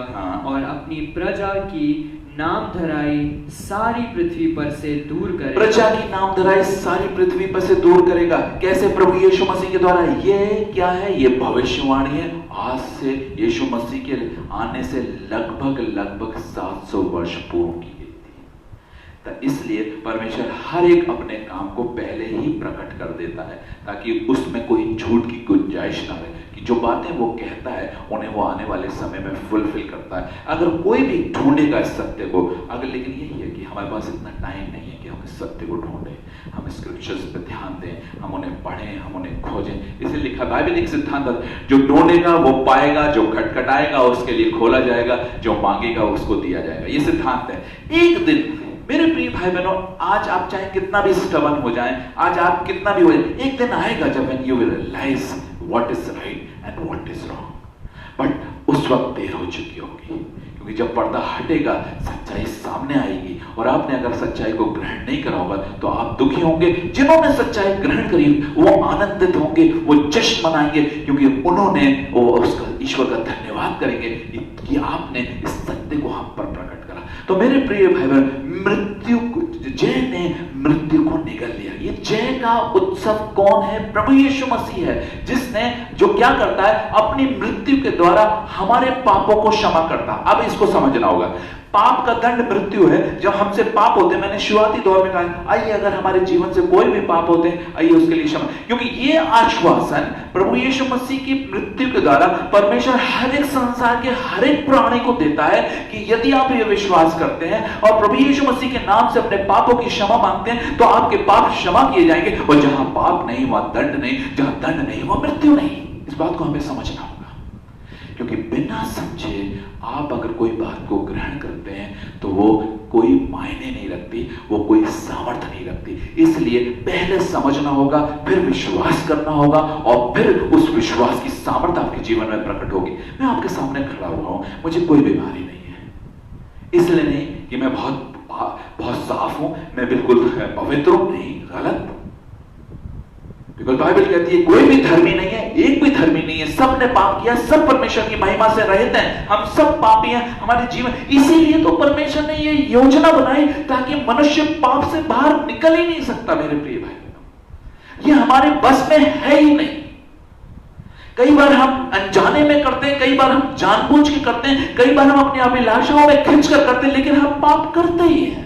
और अपनी प्रजा की नाम धराई सारी पृथ्वी पर से दूर करेगा। प्रजा की नाम धराई सारी पृथ्वी पर से दूर करेगा। कैसे? प्रभु यीशु मसीह के द्वारा। ये क्या है? ये भविष्यवाणी है। आज से यीशु मसीह के आने से लगभग 700 वर्ष पूर्व की गई थी। तो इसलिए परमेश्वर हर एक अपने काम को पहले ही प्रकट कर देता है ताकि उसमें कोई झूठ की गुंजाइश ना रहे कि जो बातें वो कहता है उन्हें वो आने वाले समय में फुलफिल करता है। अगर कोई भी ढूंढेगा इस सत्य को, अगर लेकिन यही है कि हमारे पास इतना टाइम नहीं है कि हम इस सत्य को ढूंढें, हम स्क्रिप्चर्स पे ध्यान दें, हम उन्हें पढ़ें, हम उन्हें खोजें। इसे लिखा बाइबल एक सिद्धांत है, जो ढूंढेगा वो पाएगा, जो खटखटाएगा उसके लिए खोला जाएगा, जो मांगेगा उसको दिया जाएगा। ये सिद्धांत है। एक दिन मेरे प्रिय भाई बहनों, आज आप चाहे कितना भी स्टबर्न हो जाएं, आज आप कितना भी हो जाए, एक दिन आएगा जब when you will realize what is right and what is wrong। But उस वक्त देर हो चुकी होगी, क्योंकि जब पर्दा हटेगा सच्चाई सामने आएगी। और आपने अगर सच्चाई को ग्रहण नहीं करा होगा तो आप दुखी होंगे। जिन्होंने सच्चाई ग्रहण करी वो आनंदित होंगे, वो जश्न मनाएंगे, क्योंकि उन्होंने वो उसका ईश्वर का धन्यवाद करेंगे कि आपने इस सत्य को हम पर प्रकट करा। तो मेरे प्रिय भाई बहन, जय ने मृत्यु को निगल लिया। ये जय का उत्सव कौन है? प्रभु यीशु मसीह है, जिसने जो क्या करता है, अपनी मृत्यु के द्वारा हमारे पापों को क्षमा करता। अब इसको समझना होगा। पाप का दंड मृत्यु है। जब हमसे पाप होते हैं, मैंने शुरुआती दौर में कहा, आइए अगर हमारे जीवन से कोई भी पाप होते हैं, आइए उसके लिए क्षमा, क्योंकि ये आश्वासन प्रभु यीशु मसीह की मृत्यु के द्वारा परमेश्वर हर एक संसार के हर एक प्राणी को देता है कि यदि आप ये विश्वास करते हैं और प्रभु यीशु मसीह के नाम से अपने पापों की क्षमा मांगते हैं तो आपके पाप क्षमा किए जाएंगे। और जहां पाप नहीं वहां दंड नहीं, जहां दंड नहीं वहां मृत्यु नहीं। इस बात को हमें समझना होगा, क्योंकि बिना समझे आप अगर कोई बात को ग्रहण करते हैं तो वो कोई मायने नहीं रखती, वो कोई सामर्थ्य नहीं रखती। इसलिए पहले समझना होगा, फिर विश्वास करना होगा, और फिर उस विश्वास की सामर्थ्य आपके जीवन में प्रकट होगी। मैं आपके सामने खड़ा हुआ हूं, मुझे कोई बीमारी नहीं है, इसलिए नहीं कि मैं बहुत साफ हूं, मैं बिल्कुल पवित्र हूं, नहीं, गलत। बिकॉज़ बाइबल कहती है कोई भी धर्मी नहीं है, एक भी धर्मी नहीं है, सब ने पाप किया, सब परमेश्वर की महिमा से रहित हैं, हम सब पापी हैं। हमारे जीवन, इसीलिए तो परमेश्वर ने ये योजना बनाई ताकि मनुष्य पाप से बाहर निकल ही नहीं सकता। मेरे प्रिय भाई, ये हमारे बस में है ही नहीं। कई बार हम अनजाने में करते हैं, कई बार हम जानबूझ के करते हैं, कई बार हम अपनी अभिलाषाओं में खिंच कर करते हैं, लेकिन हम पाप करते ही हैं।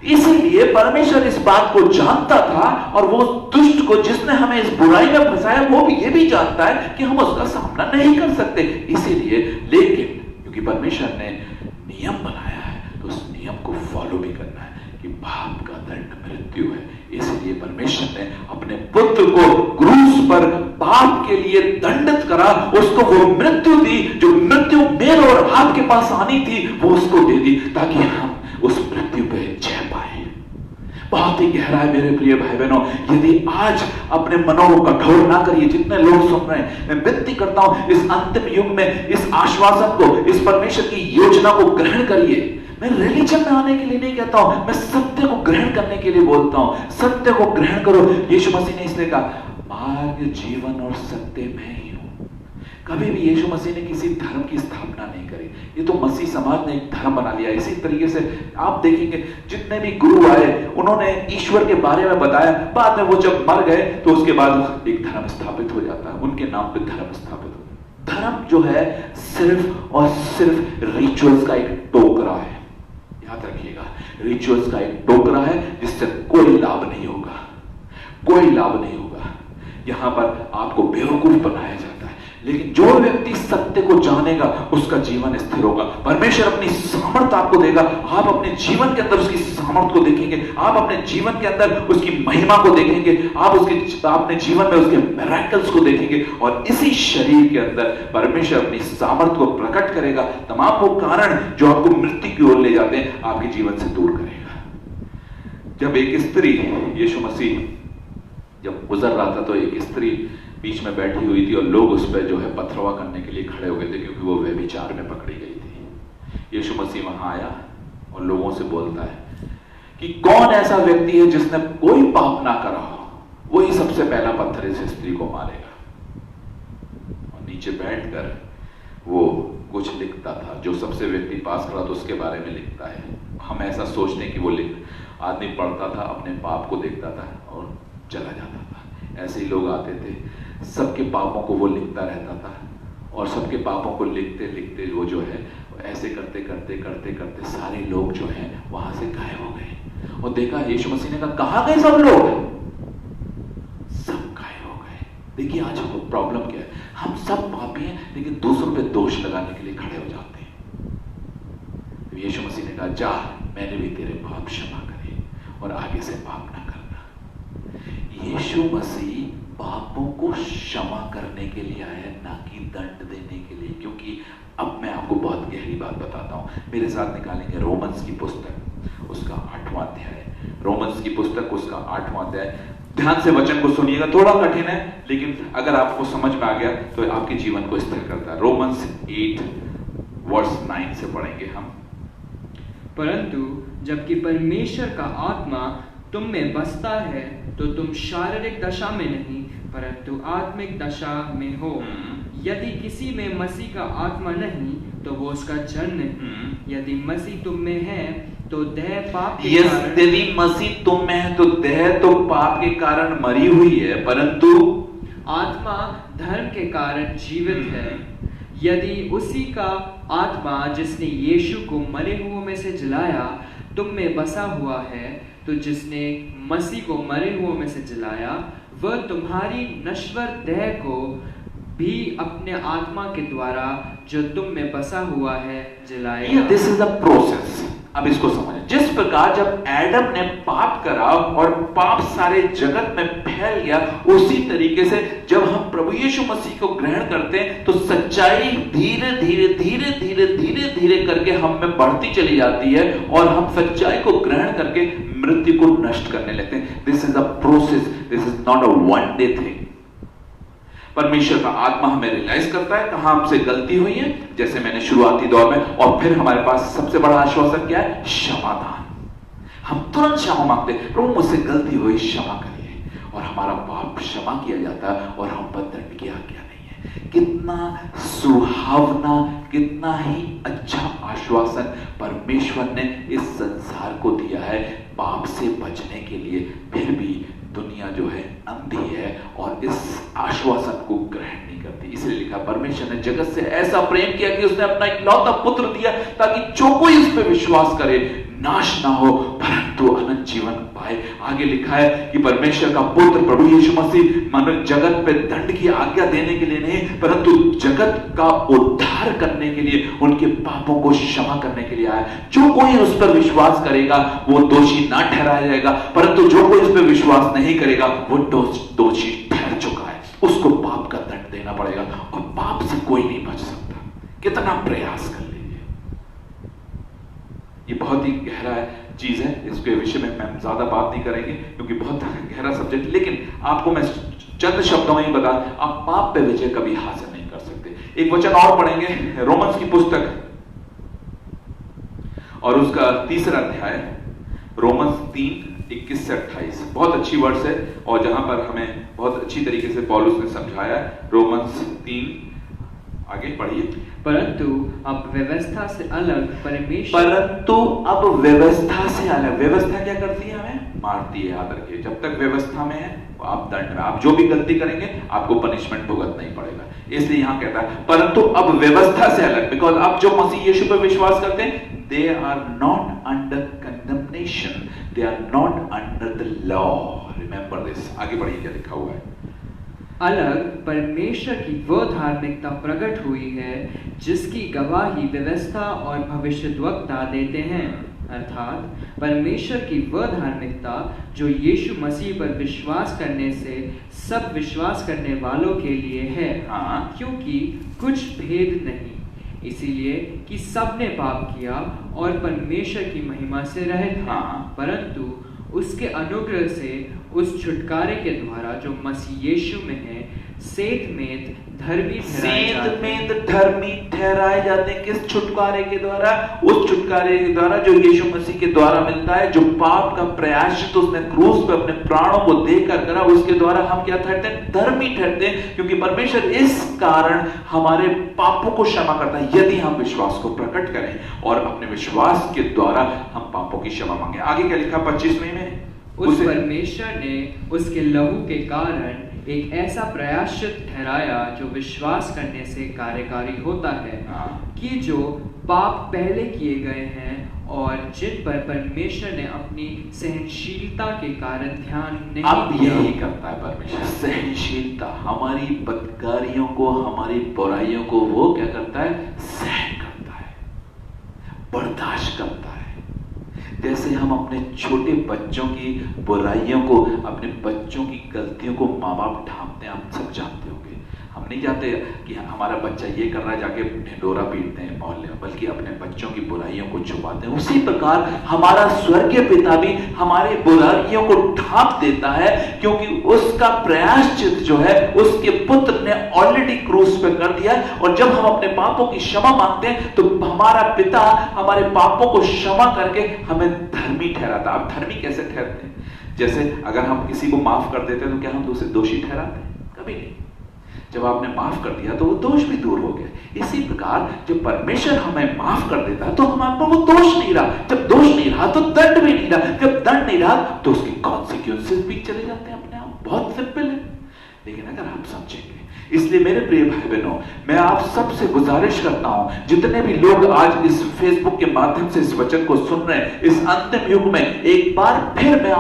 इसीलिए परमेश्वर इस बात को जानता था, और वो दुष्ट को जिसने हमें इस बुराई में फंसाया वो भी ये भी जानता है कि हम उसका सामना नहीं कर सकते। इसीलिए, लेकिन क्योंकि परमेश्वर ने नियम बनाया है तो उस नियम को फॉलो भी करना है कि पाप का दंड मृत्यु है। इसलिए परमेश्वर ने अपने पुत्र को क्रूस पर पाप के लिए दंडित करा, उसको वो मृत्यु दी जो मृत्यु मेरे और आपके पास आनी थी, वो उसको दे दी ताकि हम उस मृत्यु पे जय पाए। बहुत ही गहरा है मेरे प्रिय भाई बहनों। यदि आज अपने मनों को कठोर ना करिए, जितने लोग सुन रहे हैं, मैं विनती करता हूं इस अंतिम युग में इस आश्वासन को, इस परमेश्वर की योजना को ग्रहण करिए। मैं रिलीजन में आने के लिए नहीं कहता हूं, मैं सत्य को ग्रहण करने के लिए बोलता हूं। सत्य को ग्रहण करो। यीशु मसीह ने इसलिए कहा, मार्ग, जीवन और सत्य में ही हूं। कभी भी यीशु मसीह ने किसी धर्म की स्थापना नहीं करी। ये तो मसीह समाज ने एक धर्म बना लिया। इसी तरीके से आप देखेंगे जितने भी गुरु आए उन्होंने ईश्वर के बारे में बताया, बाद में वो जब मर गए तो उसके बाद एक धर्म स्थापित हो जाता है, उनके नाम पे धर्म स्थापित हो जाता है। धर्म जो है सिर्फ और सिर्फ रिचुअल्स का एक टोकरा है। याद रखिएगा, रिचुअल्स का एक टोकरा है जिससे कोई लाभ नहीं होगा, कोई लाभ नहीं होगा। यहां पर आपको बेवकूफ बनाया जाता है। लेकिन जो व्यक्ति सत्य को जानेगा उसका जीवन स्थिर होगा। परमेश्वर अपनी सामर्थ्य आपको देगा, आप अपने जीवन के अंदर उसकी सामर्थ्य को देखेंगे, आप अपने जीवन के अंदर उसकी महिमा को देखेंगे, आप अपने जीवन में उसके मिरेकल्स को देखेंगे, और इसी शरीर के अंदर परमेश्वर अपनी सामर्थ्य को प्रकट करेगा। तमाम वो कारण जो आपको मृत्यु की ओर ले जाते हैं आपके जीवन से दूर करेगा। जब एक स्त्री, यीशु मसीह जब गुजर रहा था तो एक स्त्री बीच में बैठी हुई थी और लोग उस पर जो है पथरवा करने के लिए खड़े हो गए थे, क्योंकि वो व्यभिचार में पकड़ी गई थी। यीशु मसीह वहां आया और लोगों से बोलता है कि कौन ऐसा व्यक्ति है जिसने कोई पाप ना करा हो, वही सबसे पहला पत्थर इस स्त्री को मारेगा। और नीचे बैठकर वो कुछ लिखता था, जो सबसे व्यक्ति पास खड़ा था उसके बारे में लिखता है। हम ऐसा सोचते हैं कि वो आदमी पढ़ता था, अपने पाप को देखता था और चला जाता था। ऐसे ही लोग आते थे, सबके पापों को वो लिखता रहता था और सबके पापों को लिखते लिखते वो जो है ऐसे करते करते करते करते सारे लोग जो हैं वहां से गायब हो गए। और देखा यीशु मसीह ने कहा, कहाँ गए सब लोग? सब गायब हो गए। देखिए आज प्रॉब्लम क्या है, हम सब पापी हैं लेकिन दूसरों पे दोष लगाने के लिए खड़े हो जाते हैं। यीशु मसीह ने कहा, जा, मैंने भी तेरे पाप क्षमा करे और आगे से पाप ना करना। यीशु मसीह पापों को क्षमा करने के लिए आया, ना कि दंड देने के लिए। क्योंकि अब मैं आपको बहुत गहरी बात बताता हूं, मेरे साथ निकालेंगे रोमन्स की पुस्तक, उसका 8वां अध्याय। रोमन्स की पुस्तक उसका 8वां अध्याय। ध्यान से वचन को सुनिएगा, थोड़ा कठिन है लेकिन अगर आपको समझ में आ गया तो आपके जीवन को स्थिर करता है। रोमन्स 8 वर्स 9 से पढ़ेंगे हम। परंतु जबकि परमेश्वर का आत्मा तुम में बसता है तो तुम शारीरिक दशा में नहीं परंतु आत्मिक दशा में हो। यदि किसी में मसीह का आत्मा नहीं तो वो उसका जन नहीं। यदि मसीह तुम में है तो देह पाप के कारण, यदि मसीह तुम में है तो देह तो पाप के कारण मरी हुई है परंतु आत्मा धर्म के कारण जीवित है। यदि उसी का आत्मा जिसने यीशु को मरे हुओं में से जिलाया तुम में बसा हुआ है तो जिसने मसीह को मरे हुओं में से जिलाया वह तुम्हारी नश्वर देह को भी अपने आत्मा के द्वारा जो तुम में बसा हुआ है जिलाएगा। This is the process. अब इसको समझें, जिस प्रकार जब एडम ने पाप करा और पाप सारे जगत में फैल गया, उसी तरीके से जब हम प्रभु यीशु मसीह को ग्रहण करते हैं तो सच्चाई धीरे धीरे धीरे धीरे धीरे धीरे करके हम में बढ़ती चली जाती है और हम सच्चाई को ग्रहण करके मृत्यु को नष्ट करने लगते हैं। This is a process, this is not a one day thing. परमेश्वर का आत्मा हमें रियलाइज करता है कहां हमसे गलती हुई है, जैसे मैंने शुरुआती दौर में, और फिर हमारे पास सबसे बड़ा आश्वासन क्या है? क्षमादान। हम तुरंत क्षमा मांगते हैं, प्रभु मुझसे गलती हुई, क्षमा करिए, और हमारा पाप क्षमा किया जाता है और हम पर दंड की आज्ञा नहीं है। कितना सुहावना, कितना ही अच्छा आश्वासन परमेश्वर ने इस संसार को दिया है पाप से बचने के लिए। फिर भी दुनिया जो है अंधी है और इस आश्वासन को ग्रहण नहीं करती। इसलिए लिखा, परमेश्वर ने जगत से ऐसा प्रेम किया कि उसने अपना इकलौता पुत्र दिया ताकि जो कोई इस पर विश्वास करे नाश ना हो परंतु अनंत जीवन पाए। आगे लिखा है कि परमेश्वर का पुत्र प्रभु यीशु मसीह मानव जगत पे दंड की आज्ञा देने के लिए नहीं परंतु जगत का उद्धार करने के लिए, उनके पापों को क्षमा करने के लिए आया। जो कोई उस पर विश्वास करेगा वो दोषी ना ठहराया जाएगा, परंतु जो कोई उस पर विश्वास नहीं करेगा वो दोषी ठहर चुका है, उसको पाप का दंड देना पड़ेगा और पाप से कोई नहीं बच सकता। कितना प्रयास कर लीजिए, ये बहुत ही गहरा चीज है, इसके विषय में हम ज्यादा बात नहीं करेंगे क्योंकि बहुत गहरा सब्जेक्ट। लेकिन आपको मैं चंद शब्दों में ही बता, आप पाप पे विजय कभी हासिल नहीं कर सकते। एक वचन और पढ़ेंगे, रोमन्स की पुस्तक और उसका 3रा अध्याय, रोमन्स 3:21 से 28। बहुत अच्छी वर्ड्स है और जहां पर हमें बहुत अच्छी तरीके से पौलुस ने समझाया। रोमन्स 3, आगे पढ़िए। परंतु अब व्यवस्था से अलग परमेश्वर, परंतु अब व्यवस्था से अलग, व्यवस्था क्या करती है? हमें मारती है। याद रखिए, जब तक व्यवस्था में है आप दंड में, आप जो भी गलती करेंगे आपको पनिशमेंट भुगतना ही पड़ेगा। इसलिए यहां कहता है परंतु अब व्यवस्था से अलग, बिकॉज अब जो मसीह यीशु पर विश्वास करते हैं they are not under condemnation, they are not under the law. Remember this. आगे बढ़िए, क्या लिखा हुआ है? अलग परमेश्वर की वह धार्मिकता प्रकट हुई है जिसकी गवाही व्यवस्था और भविष्यद्वक्ता देते हैं, अर्थात परमेश्वर की वह धार्मिकता जो यीशु मसीह पर विश्वास करने से सब विश्वास करने वालों के लिए है। क्योंकि कुछ भेद नहीं, इसीलिए कि सबने पाप किया और परमेश्वर की महिमा से रहित हैं, परंतु उसके अनुग्रह से उस छुटकारे के द्वारा जो मसीह यीशु में है सेत में धर्मी ठहराए जाते हैं। सेत में धर्मी ठहराए जाते हैं किस छुटकारे के द्वारा? उस छुटकारे के द्वारा जो यीशु मसीह के द्वारा मिलता है, जो पाप का प्रायश्चित उसने क्रूस पे अपने प्राणों को देकर करा, उसके द्वारा हम क्या ठहरते हैं? धर्मी ठहरते हैं, क्योंकि परमेश्वर इस कारण हमारे पापों को क्षमा करता है यदि हम विश्वास को प्रकट करें और अपने विश्वास के द्वारा हम पापों की क्षमा मांगे। आगे क्या लिखा 25वें में? उस परमेश्वर ने उसके लहू के कारण एक ऐसा प्रायश्चित ठहराया जो विश्वास करने से कार्यकारी होता है, कि जो पाप पहले किए गए हैं और जिन पर परमेश्वर ने अपनी सहनशीलता के कारण ध्यान नहीं अब दिया। यही करता है परमेश्वर, सहनशीलता। हमारी बदकारियों को, हमारी बुराइयों को वो क्या करता है? सहन करता है, बर्दाश्त करता है। जैसे हम अपने छोटे बच्चों की बुराइयों को, अपने बच्चों की गलतियों को माँ बाप ढांपते हैं, आप सब जानते होंगे। हम नहीं चाहते कि हमारा बच्चा ये कर रहा है जाके ढिंढोरा पीटते हैं मोहल्ले में, बल्कि अपने बच्चों की बुराइयों को छुपाते हैं। उसी प्रकार हमारा स्वर्गीय पिता भी हमारी बुराइयों को ढांप देता है, क्योंकि उसका प्रायश्चित जो है उसके पुत्र ने ऑलरेडी क्रूस पे कर दिया। और जब हम अपने पापों की क्षमा मांगते हैं तो हमारा पिता हमारे पापों को क्षमा करके हमें धर्मी ठहराता। आप धर्मी कैसे ठहरते हैं? जैसे अगर हम किसी को माफ कर देते हैं तो क्या हम उसे दोषी ठहराते हैं? कभी नहीं। जब आपने माफ कर दिया तो वो दोष भी दूर हो गया। इसी प्रकार जब परमेश्वर हमें माफ कर देता है तो हमारे पर वो दोष नहीं रहा। जब दोष नहीं रहा तो दंड भी नहीं रहा। जब दंड नहीं रहा तो उसके कॉन्सिक्वेंसेस भी चले जाते हैं अपने आप। बहुत सिंपल है, लेकिन अगर आप समझेंगे। इसलिए मेरे प्रिय भाई बहनों, मैं आप सबसे गुजारिश करता हूं, जितने भी लोग आज इस फेसबुक के माध्यम से इस वचन को सुन रहे हैं, इस अंतिम युग में एक बार फिर मैं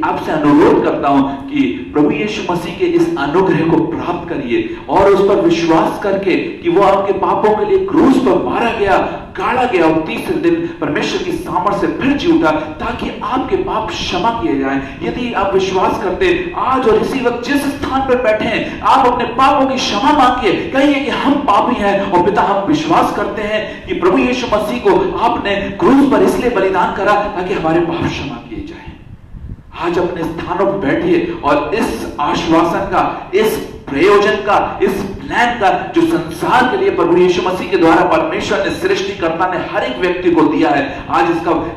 आपसे अनुरोध करता हूं कि प्रभु यीशु मसीह के इस अनुग्रह को प्राप्त करिए और उस पर विश्वास करके कि वो आपके पापों के लिए क्रूस पर मारा गया, गाड़ा गया और तीसरे दिन परमेश्वर की सामर्थ से फिर जी उठा, ताकि आपके पाप क्षमा किए जाएं। यदि आप विश्वास करते आज और इसी वक्त जिस स्थान पर बैठे हैं, आप अपने पापों की क्षमा मांगिए, कहिए कि हम पापी हैं और पिता हम विश्वास करते हैं कि प्रभु यीशु मसीह को आपने क्रूस पर इसलिए बलिदान करा ताकि हमारे पाप क्षमा किए जाएं। आज अपने स्थानों पर बैठिए और इस आश्वासन का, इस प्रयोजन का, इस प्लान का जो संसार के लिए प्रभु यीशु मसीह के द्वारा परमेश्वर ने, सृष्टिकर्ता ने हर एक व्यक्ति को दिया है, आज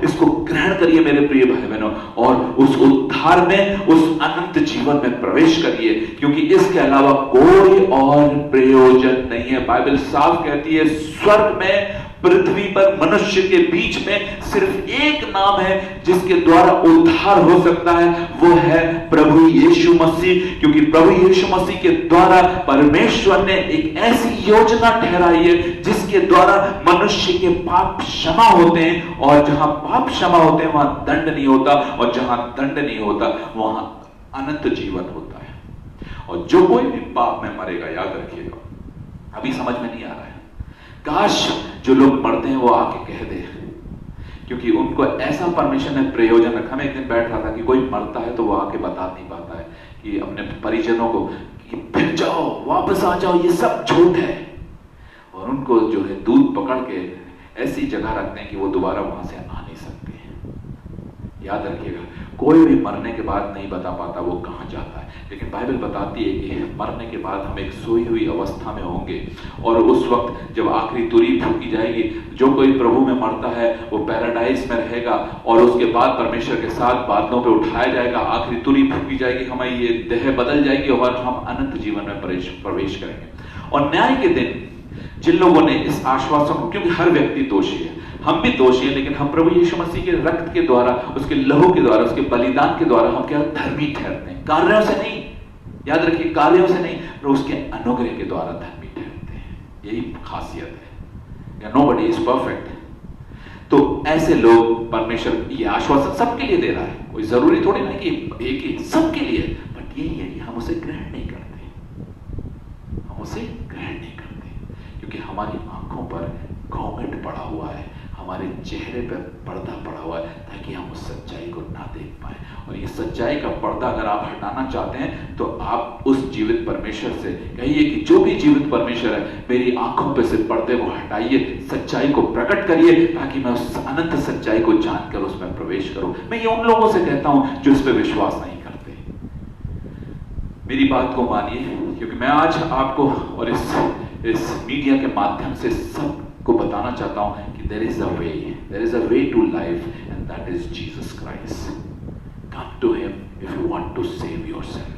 इसको ग्रहण करिए मेरे प्रिय भाई बहनों, और उस उद्धार में, उस अनंत जीवन में प्रवेश करिए, क्योंकि इसके अलावा कोई और प्रयोजन नहीं है। बाइबल साफ कहती है स्वर्ग में, पृथ्वी पर, मनुष्य के बीच में सिर्फ एक नाम है जिसके द्वारा उद्धार हो सकता है, वो है प्रभु यीशु मसीह। क्योंकि प्रभु यीशु मसीह के द्वारा परमेश्वर ने एक ऐसी योजना ठहराई है जिसके द्वारा मनुष्य के पाप क्षमा होते हैं, और जहां पाप क्षमा होते हैं वहां दंड नहीं होता, और जहां दंड नहीं होता वहां अनंत जीवन होता है। और जो कोई भी पाप में मरेगा, याद रखिएगा, अभी समझ में नहीं आ रहा है, काश जो लोग मरते हैं वो आके कह दे, क्योंकि उनको ऐसा परमेश्वर ने प्रयोजन रखा। मैं एक दिन बैठ रहा था कि कोई मरता है तो वो आके बता नहीं पाता है कि अपने परिजनों को कि फिर जाओ, वापस आ जाओ, ये सब झूठ है, और उनको जो है दूध पकड़ के ऐसी जगह रखते हैं कि वो दोबारा वहां से आ नहीं सकते। याद रखिएगा, कोई भी मरने के बाद नहीं बता पाता वो कहां जाता है, लेकिन बाइबल बताती है कि मरने के बाद हम एक सोई हुई अवस्था में होंगे, और उस वक्त जब आखिरी तुरी फूंकी जाएगी, जो कोई प्रभु में मरता है वो पैराडाइज में रहेगा, और उसके बाद परमेश्वर के साथ बादलों पे उठाया जाएगा, आखिरी तुरी फूंकी जाएगी, हमारी ये देह बदल जाएगी और हम अनंत जीवन में प्रवेश करेंगे। और न्याय के दिन जिन लोगों ने इस आश्वासन को, क्योंकि हर व्यक्ति दोषी है, हम भी दोषी हैं, लेकिन हम प्रभु यीशु मसीह के रक्त के द्वारा, उसके लहू के द्वारा, उसके बलिदान के द्वारा हम क्या धर्मी ठहरते हैं, कार्यों से नहीं। याद रखिए, कार्यों से नहीं, पर उसके अनुग्रह के द्वारा धर्मी ठहरते हैं। यही खासियत है। Nobody is perfect. तो ऐसे लोग परमेश्वर ये आश्वासन सबके लिए दे रहा है, कोई जरूरी थोड़ी ना कि एक ही, सबके लिए, बट यही है कि हम उसे ग्रहण नहीं करते, हम उसे ग्रहण नहीं करते, क्योंकि हमारी आंखों पर घूंघट पड़ा हुआ है, हमारे चेहरे पर पर्दा पड़ा हुआ है, ताकि हम उस सच्चाई को ना देख पाए। और ये सच्चाई का पर्दा अगर आप हटाना चाहते हैं तो आप उस जीवित परमेश्वर से कहिए कि जो भी जीवित परमेश्वर है, मेरी आंखों पे से पर्दे को हटाइए, सच्चाई को प्रकट करिए, ताकि मैं उस अनंत सच्चाई को जानकर उसमें प्रवेश करूं। मैं ये उन लोगों से कहता हूं जो इस पे विश्वास नहीं करते। मेरी बात को मानिए, क्योंकि मैं आज आपको और इस मीडिया के माध्यम से सबको बताना चाहता हूं कि there is a way to life, and that is Jesus Christ. Come to him if you want to save yourself.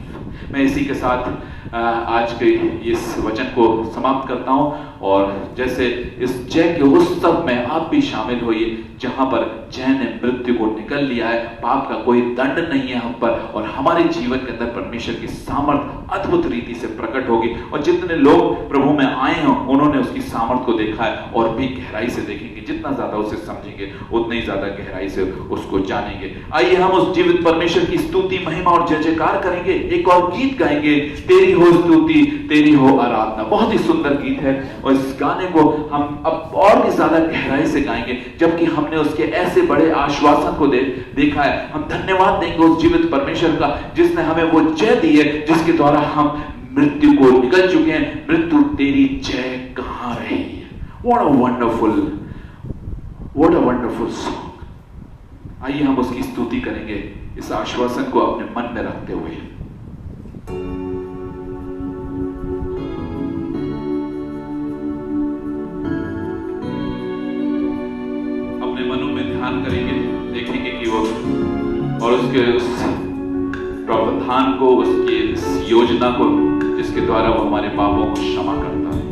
मैं इसी के साथ आज के इस वचन को समाप्त करता हूं, और जैसे इस जय के उत्सव में आप भी शामिल होइए, जहां पर जय ने मृत्यु को निकल लिया है, पाप का कोई दंड नहीं है हम पर, और हमारे जीवन के अंदर परमेश्वर की सामर्थ अद्भुत रीति से प्रकट होगी। और जितने लोग प्रभु में आए हैं उन्होंने उसकी सामर्थ को देखा है, और भी गहराई से देखेंगे। जितना ज्यादा उसे समझेंगे उतने ही ज्यादा गहराई से उसको जानेंगे। आइए हम उस जीवित परमेश्वर की स्तुति, महिमा और जय जयकार करेंगे। एक और गीत गाएंगे, तेरी हो स्तुति तेरी हो आराधना। बहुत ही सुंदर गीत है, और इस गाने को हम अब और भी ज्यादा गहराई से गाएंगे, जबकि हमने उसके ऐसे बड़े आश्वासन को देखा है। हम धन्यवाद देंगे उस जीवित परमेश्वर का, जिसने हमें वो जय दी है, जिसके द्वारा हम मृत्यु को निकल चुके हैं। मृत्यु तेरी जय कहां रही? What a wonderful song. आइए हम उसकी स्तुति करेंगे, इस आश्वासन को अपने मन में रखते हुए। अपने मनों में ध्यान करेंगे, देखेंगे कि वो और उसके उस प्रावधान को, उसकी इस योजना को, जिसके द्वारा वो हमारे पापों को क्षमा करता है।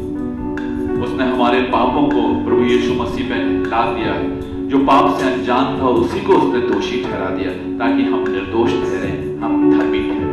उसने हमारे पापों को प्रभु यीशु मसीह पे ला दिया है। जो पाप से अनजान था उसी को उसने दोषी ठहरा दिया, ताकि हम निर्दोष ठहरे, हम धर्मी ठहरे।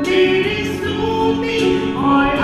तेरी स्तुति और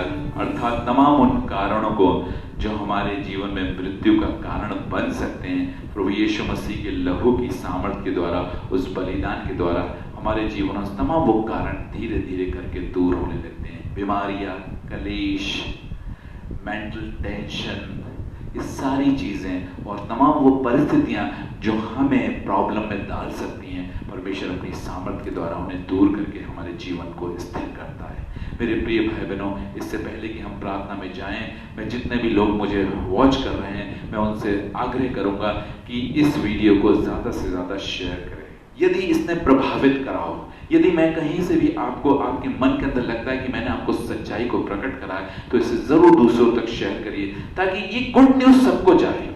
किया, अर्थात तमाम उन कारणों को जो हमारे जीवन में मृत्यु का कारण बन सकते हैं, प्रभु यीशु मसीह के लहू की सामर्थ्य के द्वारा, उस बलिदान के द्वारा हमारे जीवन से तमाम वो कारण धीरे धीरे करके दूर होने लगते हैं। बीमारियां, कलेश, मेंटल टेंशन, ये सारी चीजें और तमाम वो परिस्थितियां जो हमें प्रॉब्लम में डाल सकती हैं, परमेश्वर अपनी सामर्थ्य के द्वारा उन्हें दूर करके हमारे जीवन को स्थिर करता है। मेरे प्रिय भाई बहनों, इससे पहले कि हम प्रार्थना में जाएं, मैं जितने भी लोग मुझे वॉच कर रहे हैं, मैं उनसे आग्रह करूंगा कि इस वीडियो को ज़्यादा से ज़्यादा शेयर करें। यदि इसने प्रभावित करा हो, यदि मैं कहीं से भी आपको आपके मन के अंदर लगता है कि मैंने आपको सच्चाई को प्रकट करा है, तो इसे ज़रूर दूसरों तक शेयर करिए, ताकि ये गुड न्यूज़ सबको जाए।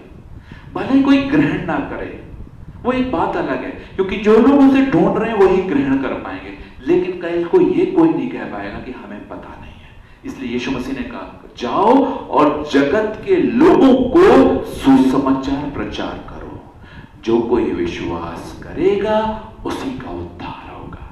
भले कोई ग्रहण ना करे, वो एक बात अलग है, क्योंकि जो लोग उसे ढूंढ रहे हैं वही ग्रहण कर पाएंगे, लेकिन कल को ये कोई नहीं कह पाएगा कि हमें पता नहीं है। इसलिए यीशु मसीह ने कहा, जाओ और जगत के लोगों को सुसमाचार प्रचार करो। जो कोई विश्वास करेगा उसी का उद्धार होगा।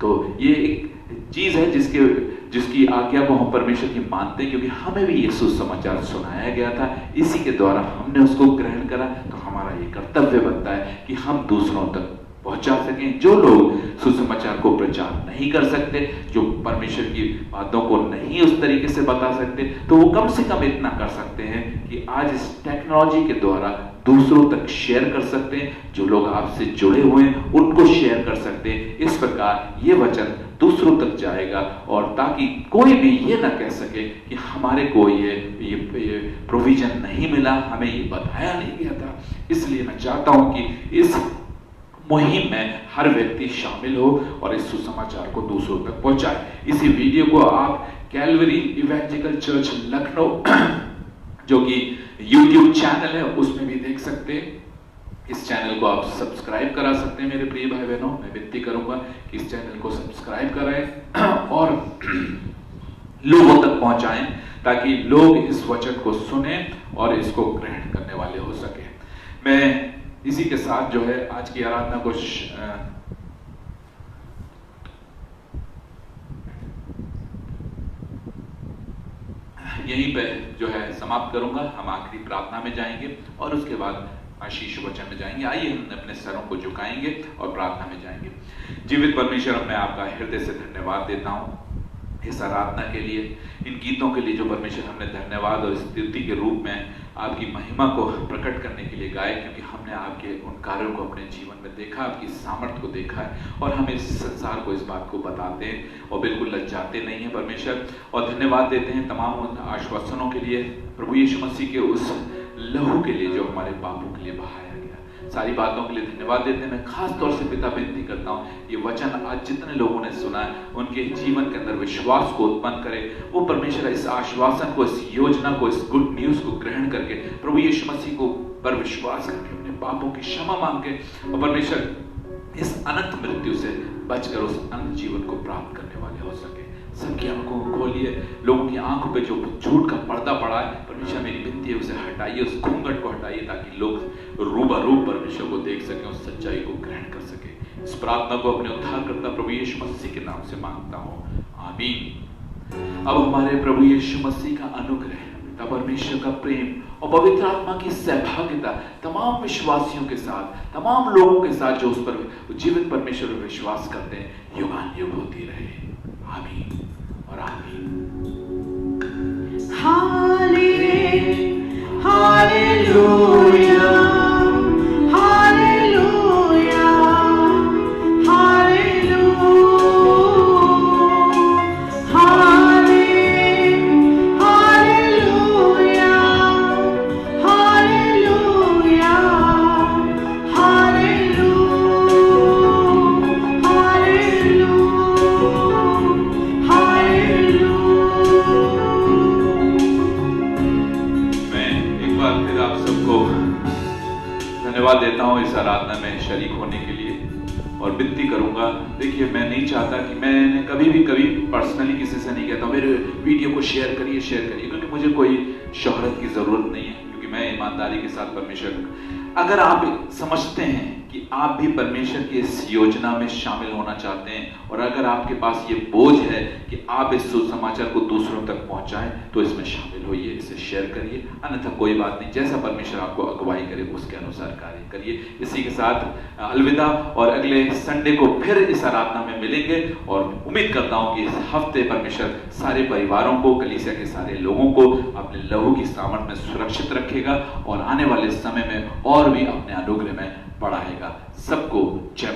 तो ये एक चीज है जिसकी आज्ञा को हम परमेश्वर की मानते हैं, क्योंकि हमें भी ये सुसमाचार सुनाया गया था, इसी के द्वारा हमने उसको ग्रहण करा। तो हमारा ये कर्तव्य बनता है कि हम दूसरों तक पहुंचा सकें। जो लोग सुसमाचार को प्रचार नहीं कर सकते, जो परमेश्वर की बातों को नहीं उस तरीके से बता सकते, तो वो कम से कम इतना कर सकते हैं कि आज इस टेक्नोलॉजी के द्वारा दूसरों तक शेयर कर सकते हैं। जो लोग आपसे जुड़े हुए हैं उनको शेयर कर सकते हैं। इस प्रकार ये वचन दूसरों तक जाएगा, और ताकि कोई भी ये ना कह सके कि हमारे को ये प्रोविजन नहीं मिला, हमें ये बताया नहीं गया था। इसलिए मैं चाहता हूं कि इस मुहिम में हर व्यक्ति शामिल हो और इस सुसमाचार को दूसरों तक पहुंचाए। इसी वीडियो को आप कैलवरी इवेंजेलिकल चर्च लखनऊ जो कि YouTube चैनल है उसमें भी देख सकते हैं। इस चैनल को आप सब्सक्राइब करा सकते हैं। मेरे प्रिय भाई बहनों, मैं विनती करूंगा कि इस चैनल को सब्सक्राइब कराएं और लोगों तक पहुंचाएं, ताकि लोग इस वचन को सुने और इसको ग्रहण करने वाले हो सके। मैं इसी के साथ जो है आज की आराधना को यहीं पे जो है समाप्त करूंगा। हम आखिरी प्रार्थना में जाएंगे और उसके बाद आशीष वचन में जाएंगे। आइए हम अपने सरों को झुकाएंगे और प्रार्थना में जाएंगे। जीवित परमेश्वर, मैं आपका हृदय से धन्यवाद देता हूँ इस आराधना के लिए, इन गीतों के लिए जो परमेश्वर हमने धन्यवाद और स्तुति के रूप में आपकी महिमा को प्रकट करने के लिए गाए, क्योंकि हमने आपके उन कार्यों को अपने जीवन में देखा, आपकी सामर्थ्य को देखा है, और हम इस संसार को इस बात को बताते हैं और बिल्कुल लज्जाते नहीं हैं परमेश्वर। और धन्यवाद देते हैं तमाम उन आश्वासनों के लिए, प्रभु यीशु मसीह के उस लहू के लिए जो हमारे पापों के लिए बहाया गया। सारी बातों के लिए धन्यवाद देते हैं। मैं खास तौर से पिता विनती करता हूँ, ये वचन आज जितने लोगों ने सुना है उनके जीवन के अंदर विश्वास को उत्पन्न करे। वो परमेश्वर इस आश्वासन को, इस योजना को, इस गुड न्यूज को ग्रहण करके प्रभु यीशु मसीह को पर विश्वास करके अपने पापों की क्षमा मांग के, और परमेश्वर इस अनंत मृत्यु से बचकर उस अनंत जीवन को प्राप्त करने वाले हो सके। सबकी आंखों को खोलिए। लोगों की आंखों पे जो झूठ का पर्दा पड़ा है, परमेश्वर मेरी विनती है उसे हटाइए, उस घूंघट को हटाइए, ताकि लोग रूबरू परमेश्वर को देख सकें, उस सच्चाई को ग्रहण कर सके। इस प्रार्थना को अपने उद्धारकर्ता प्रभु यीशु मसीह के नाम से मांगता हूँ, आमीन। अब हमारे प्रभु यीशु मसीह का अनुग्रह, पिता परमेश्वर का प्रेम और पवित्र आत्मा की सहभागिता तमाम विश्वासियों के साथ, तमाम लोगों के साथ जो उस पर जीवित परमेश्वर पर विश्वास करते हैं, युगानुयुग होती रहे। आमीन और आमीन। हालेलुया, हालेलुया, हालेलुया, धन्यवाद देता हूँ इस आराधना में शरीक होने के लिए, और विनती करूंगा। देखिए, मैं नहीं चाहता कि मैंने कभी पर्सनली किसी से नहीं कहता मेरे वीडियो को शेयर करिए, क्योंकि मुझे कोई शोहरत की जरूरत नहीं है, क्योंकि मैं ईमानदारी के साथ परमेश्वर अगर आप समझते हैं कि आप भी परमेश्वर की इस योजना में शामिल होना चाहते हैं और अगर आपके पास ये बोझ है कि आप इस सुसमाचार को दूसरों तक पहुंचाएं, तो इसमें शामिल होइए, इसे शेयर करिए। अन्यथा कोई बात नहीं, जैसा परमेश्वर आपको अगुवाई करे उसके अनुसार कार्य करिए। इसी के साथ अलविदा, और अगले संडे को फिर इस आराधना में मिलेंगे और उम्मीद करता हूं कि इस हफ्ते परमेश्वर सारे परिवारों को, कलीसिया के सारे लोगों को अपने लहू की सामर्थ में सुरक्षित रखेगा और आने वाले समय में और भी अपने अनुग्रह में बढ़ाएगा। सबको जय